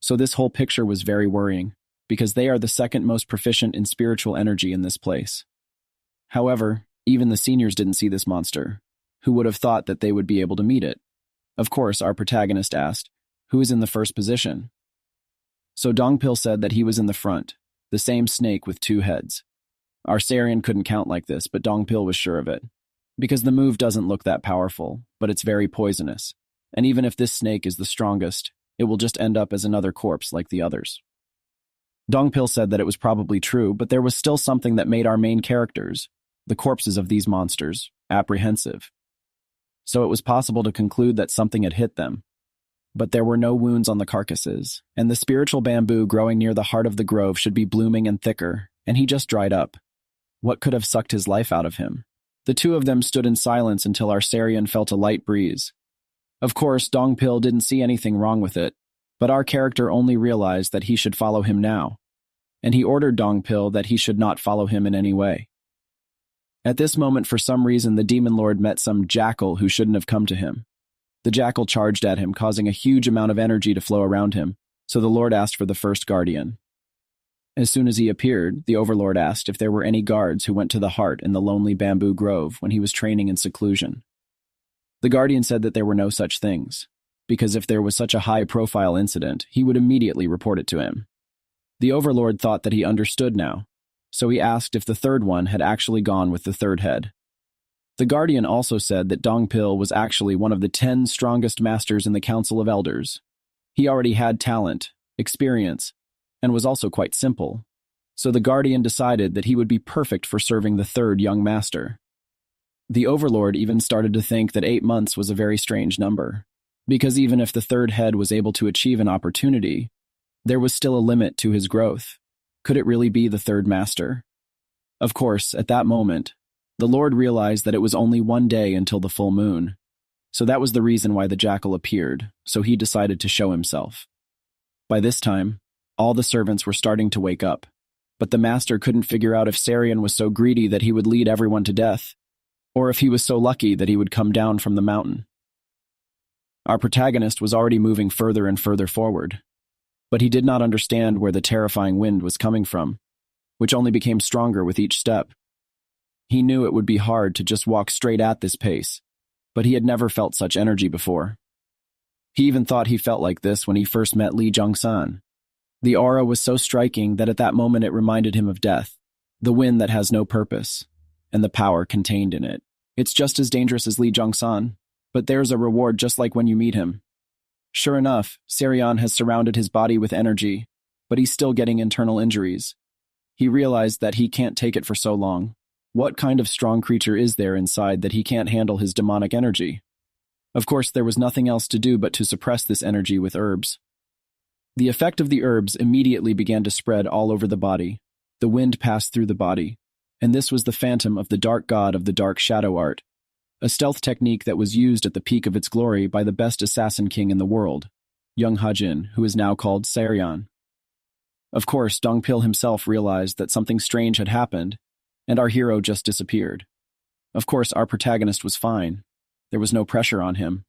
So this whole picture was very worrying, because they are the second most proficient in spiritual energy in this place. However, even the seniors didn't see this monster. Who would have thought that they would be able to meet it? Of course, our protagonist asked, "Who is in the first position?" So Dongpil said that he was in the front, the same snake with two heads. Our Sarian couldn't count like this, but Dongpil was sure of it. Because the move doesn't look that powerful, but it's very poisonous. And even if this snake is the strongest, it will just end up as another corpse like the others. Dongpil said that it was probably true, but there was still something that made our main characters, the corpses of these monsters, apprehensive. So it was possible to conclude that something had hit them. But there were no wounds on the carcasses, and the spiritual bamboo growing near the heart of the grove should be blooming and thicker, and he just dried up. What could have sucked his life out of him? The two of them stood in silence until our Sarian felt a light breeze. Of course, Dongpil didn't see anything wrong with it, but our character only realized that he should follow him now, and he ordered Dongpil that he should not follow him in any way. At this moment, for some reason, the demon lord met some jackal who shouldn't have come to him. The jackal charged at him, causing a huge amount of energy to flow around him, so the lord asked for the first guardian. As soon as he appeared, the overlord asked if there were any guards who went to the heart in the lonely bamboo grove when he was training in seclusion. The guardian said that there were no such things, because if there was such a high-profile incident, he would immediately report it to him. The overlord thought that he understood now, so he asked if the third one had actually gone with the third head. The guardian also said that Dongpil was actually one of the 10 strongest masters in the Council of Elders. He already had talent, experience, and was also quite simple, so the guardian decided that he would be perfect for serving the third young master. The overlord even started to think that 8 months was a very strange number, because even if the third head was able to achieve an opportunity, there was still a limit to his growth. Could it really be the third master? Of course, at that moment, the lord realized that it was only 1 day until the full moon, so that was the reason why the jackal appeared, so he decided to show himself. By this time, all the servants were starting to wake up, but the master couldn't figure out if Sarian was so greedy that he would lead everyone to death, or if he was so lucky that he would come down from the mountain. Our protagonist was already moving further and further forward, but he did not understand where the terrifying wind was coming from, which only became stronger with each step. He knew it would be hard to just walk straight at this pace, but he had never felt such energy before. He even thought he felt like this when he first met Li Zhongsan. The aura was so striking that at that moment it reminded him of death, the wind that has no purpose, and the power contained in it. It's just as dangerous as Li Zhongsan, but there's a reward just like when you meet him. Sure enough, Sarian has surrounded his body with energy, but he's still getting internal injuries. He realized that he can't take it for so long. What kind of strong creature is there inside that he can't handle his demonic energy? Of course, there was nothing else to do but to suppress this energy with herbs. The effect of the herbs immediately began to spread all over the body. The wind passed through the body, and this was the phantom of the dark god of the dark shadow art, a stealth technique that was used at the peak of its glory by the best assassin king in the world, Chun Hajin, who is now called Sarian. Of course, Dongpil himself realized that something strange had happened, and our hero just disappeared. Of course, our protagonist was fine. There was no pressure on him.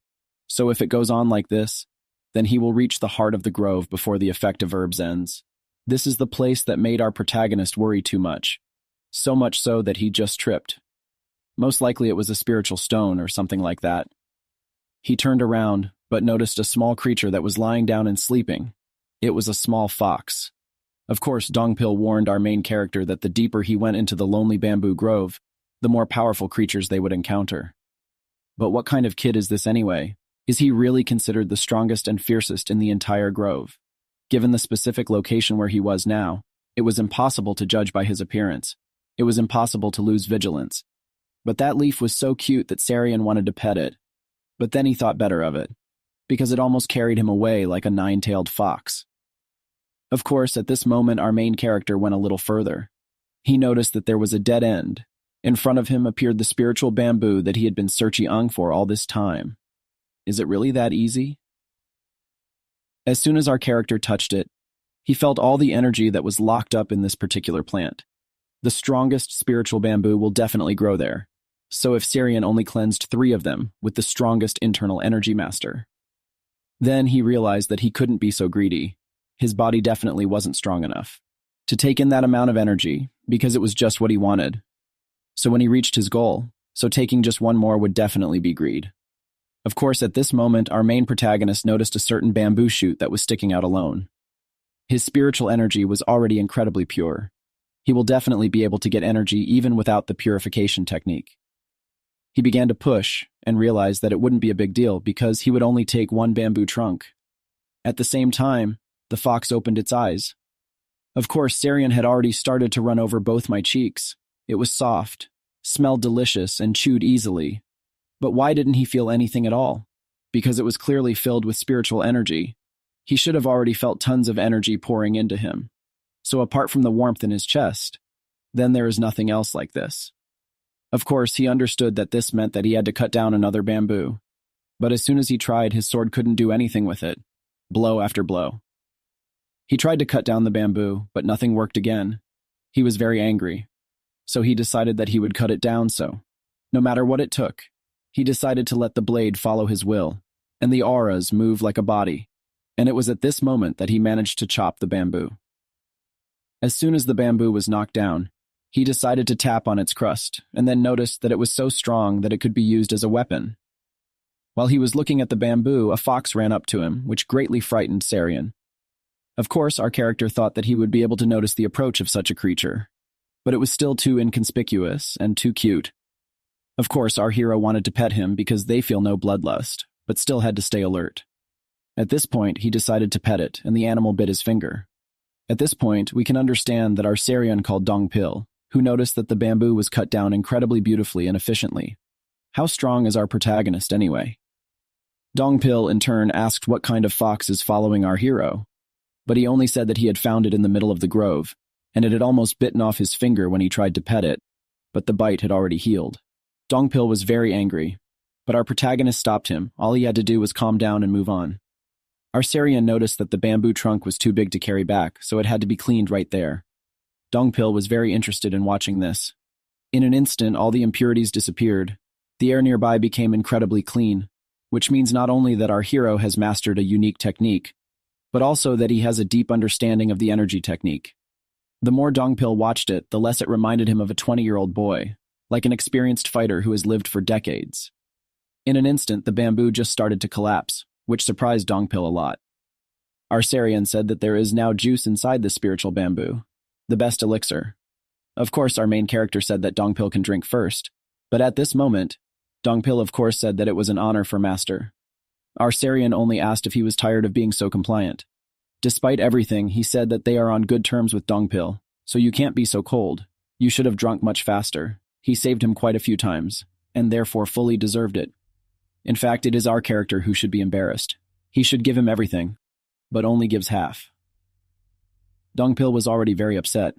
So if it goes on like this, then he will reach the heart of the grove before the effect of herbs ends. This is the place that made our protagonist worry too much. So much so that he just tripped. Most likely it was a spiritual stone or something like that. He turned around, but noticed a small creature that was lying down and sleeping. It was a small fox. Of course, Dongpil warned our main character that the deeper he went into the lonely bamboo grove, the more powerful creatures they would encounter. But what kind of kid is this anyway? Is he really considered the strongest and fiercest in the entire grove? Given the specific location where he was now, it was impossible to judge by his appearance. It was impossible to lose vigilance. But that leaf was so cute that Sarian wanted to pet it. But then he thought better of it, because it almost carried him away like a 9-tailed fox. Of course, at this moment our main character went a little further. He noticed that there was a dead end. In front of him appeared the spiritual bamboo that he had been searching for all this time. Is it really that easy? As soon as our character touched it, he felt all the energy that was locked up in this particular plant. The strongest spiritual bamboo will definitely grow there. So if Sarian only cleansed 3 of them with the strongest internal energy master. Then he realized that he couldn't be so greedy. His body definitely wasn't strong enough to take in that amount of energy because it was just what he wanted. So when he reached his goal, taking just 1 more would definitely be greed. Of course, at this moment, our main protagonist noticed a certain bamboo shoot that was sticking out alone. His spiritual energy was already incredibly pure. He will definitely be able to get energy even without the purification technique. He began to push and realized that it wouldn't be a big deal because he would only take 1 bamboo trunk. At the same time, the fox opened its eyes. Of course, Sarian had already started to run over both my cheeks. It was soft, smelled delicious, and chewed easily. But why didn't he feel anything at all? Because it was clearly filled with spiritual energy. He should have already felt tons of energy pouring into him. So apart from the warmth in his chest, then there is nothing else like this. Of course, he understood that this meant that he had to cut down another bamboo. But as soon as he tried, his sword couldn't do anything with it. Blow after blow. He tried to cut down the bamboo, but nothing worked again. He was very angry. So he decided that he would cut it down no matter what it took. He decided to let the blade follow his will, and the auras move like a body. And it was at this moment that he managed to chop the bamboo. As soon as the bamboo was knocked down, he decided to tap on its crust, and then noticed that it was so strong that it could be used as a weapon. While he was looking at the bamboo, a fox ran up to him, which greatly frightened Sarian. Of course, our character thought that he would be able to notice the approach of such a creature, but it was still too inconspicuous and too cute. Of course, our hero wanted to pet him because they feel no bloodlust, but still had to stay alert. At this point, he decided to pet it, and the animal bit his finger. At this point, we can understand that our Sarian called Dongpil, who noticed that the bamboo was cut down incredibly beautifully and efficiently. How strong is our protagonist anyway? Dongpil, in turn, asked what kind of fox is following our hero, but he only said that he had found it in the middle of the grove, and it had almost bitten off his finger when he tried to pet it, but the bite had already healed. Dongpil was very angry, but our protagonist stopped him. All he had to do was calm down and move on. Our Sarian noticed that the bamboo trunk was too big to carry back, so it had to be cleaned right there. Dongpil was very interested in watching this. In an instant, all the impurities disappeared. The air nearby became incredibly clean, which means not only that our hero has mastered a unique technique, but also that he has a deep understanding of the energy technique. The more Dongpil watched it, the less it reminded him of a 20-year-old boy, like an experienced fighter who has lived for decades. In an instant, the bamboo just started to collapse, which surprised Dongpil a lot. Our Sarian said that there is now juice inside the spiritual bamboo, the best elixir. Of course, our main character said that Dongpil can drink first, but at this moment, Dongpil of course said that it was an honor for Master. Our Sarian only asked if he was tired of being so compliant. Despite everything, he said that they are on good terms with Dongpil, so you can't be so cold. You should have drunk much faster. He saved him quite a few times, and therefore fully deserved it. In fact, it is our character who should be embarrassed. He should give him everything, but only gives half. Dongpil was already very upset,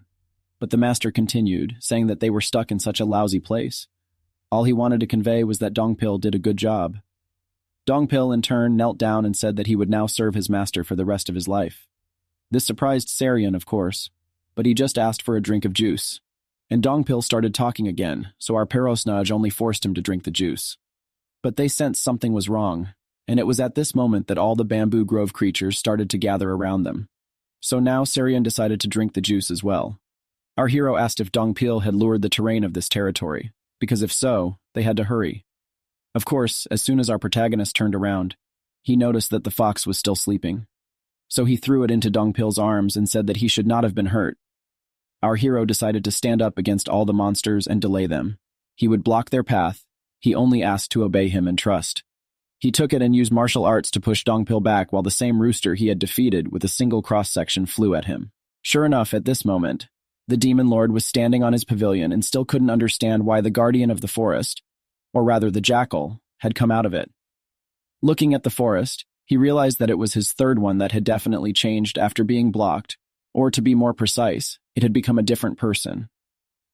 but the master continued, saying that they were stuck in such a lousy place. All he wanted to convey was that Dongpil did a good job. Dongpil, in turn, knelt down and said that he would now serve his master for the rest of his life. This surprised Sarian, of course, but he just asked for a drink of juice. And Dongpil started talking again, so our Perosnaj only forced him to drink the juice. But they sensed something was wrong, and it was at this moment that all the bamboo grove creatures started to gather around them. So now Sarian decided to drink the juice as well. Our hero asked if Dongpil had lured the terrain of this territory, because if so, they had to hurry. Of course, as soon as our protagonist turned around, he noticed that the fox was still sleeping. So he threw it into Dongpil's arms and said that he should not have been hurt. Our hero decided to stand up against all the monsters and delay them. He would block their path. He only asked to obey him and trust. He took it and used martial arts to push Dongpil back while the same rooster he had defeated with a single cross-section flew at him. Sure enough, at this moment, the demon lord was standing on his pavilion and still couldn't understand why the guardian of the forest, or rather the jackal, had come out of it. Looking at the forest, he realized that it was his third one that had definitely changed after being blocked, or to be more precise, it had become a different person.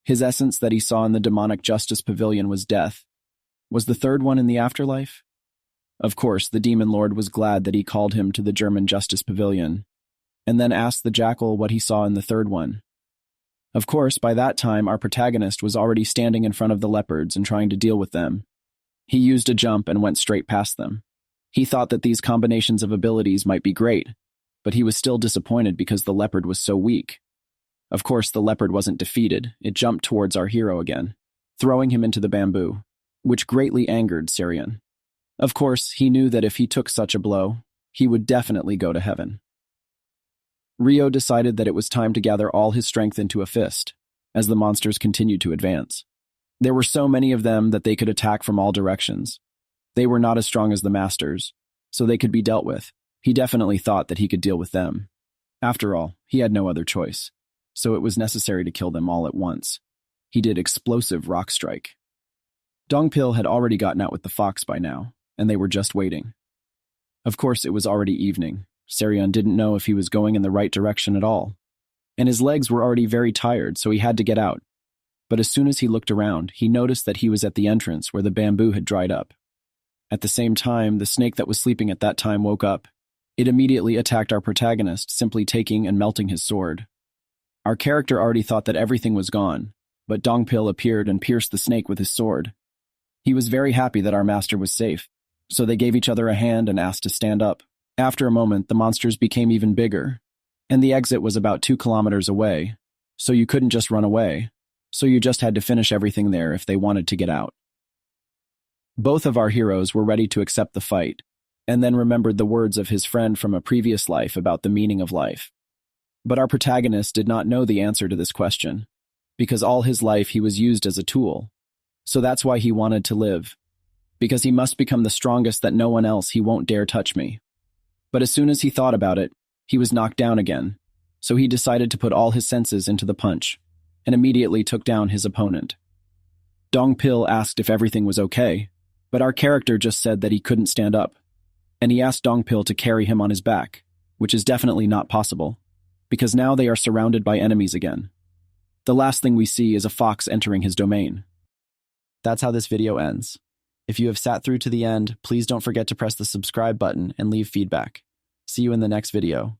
His essence that he saw in the demonic justice pavilion was death. Was the third one in the afterlife? Of course, the demon lord was glad that he called him to the German Justice Pavilion, and then asked the jackal what he saw in the third one. Of course, by that time, our protagonist was already standing in front of the leopards and trying to deal with them. He used a jump and went straight past them. He thought that these combinations of abilities might be great, but he was still disappointed because the leopard was so weak. Of course, the leopard wasn't defeated. It jumped towards our hero again, throwing him into the bamboo, which greatly angered Syrian. Of course, he knew that if he took such a blow, he would definitely go to heaven. Rio decided that it was time to gather all his strength into a fist, as the monsters continued to advance. There were so many of them that they could attack from all directions. They were not as strong as the masters, so they could be dealt with. He definitely thought that he could deal with them. After all, he had no other choice, so it was necessary to kill them all at once. He did explosive rock strike. Dongpil had already gotten out with the fox by now, and they were just waiting. Of course, it was already evening. Sarion didn't know if he was going in the right direction at all, and his legs were already very tired, so he had to get out. But as soon as he looked around, he noticed that he was at the entrance where the bamboo had dried up. At the same time, the snake that was sleeping at that time woke up. It immediately attacked our protagonist, simply taking and melting his sword. Our character already thought that everything was gone, but Dongpil appeared and pierced the snake with his sword. He was very happy that our master was safe, so they gave each other a hand and asked to stand up. After a moment, the monsters became even bigger, and the exit was about 2 kilometers away, so you couldn't just run away, so you just had to finish everything there if they wanted to get out. Both of our heroes were ready to accept the fight, and then remembered the words of his friend from a previous life about the meaning of life. But our protagonist did not know the answer to this question, because all his life he was used as a tool, so that's why he wanted to live, because he must become the strongest that no one else he won't dare touch me. But as soon as he thought about it, he was knocked down again, so he decided to put all his senses into the punch, and immediately took down his opponent. Dongpil asked if everything was okay, but our character just said that he couldn't stand up, and he asked Dongpil to carry him on his back, which is definitely not possible, because now they are surrounded by enemies again. The last thing we see is a fox entering his domain. That's how this video ends. If you have sat through to the end, please don't forget to press the subscribe button and leave feedback. See you in the next video.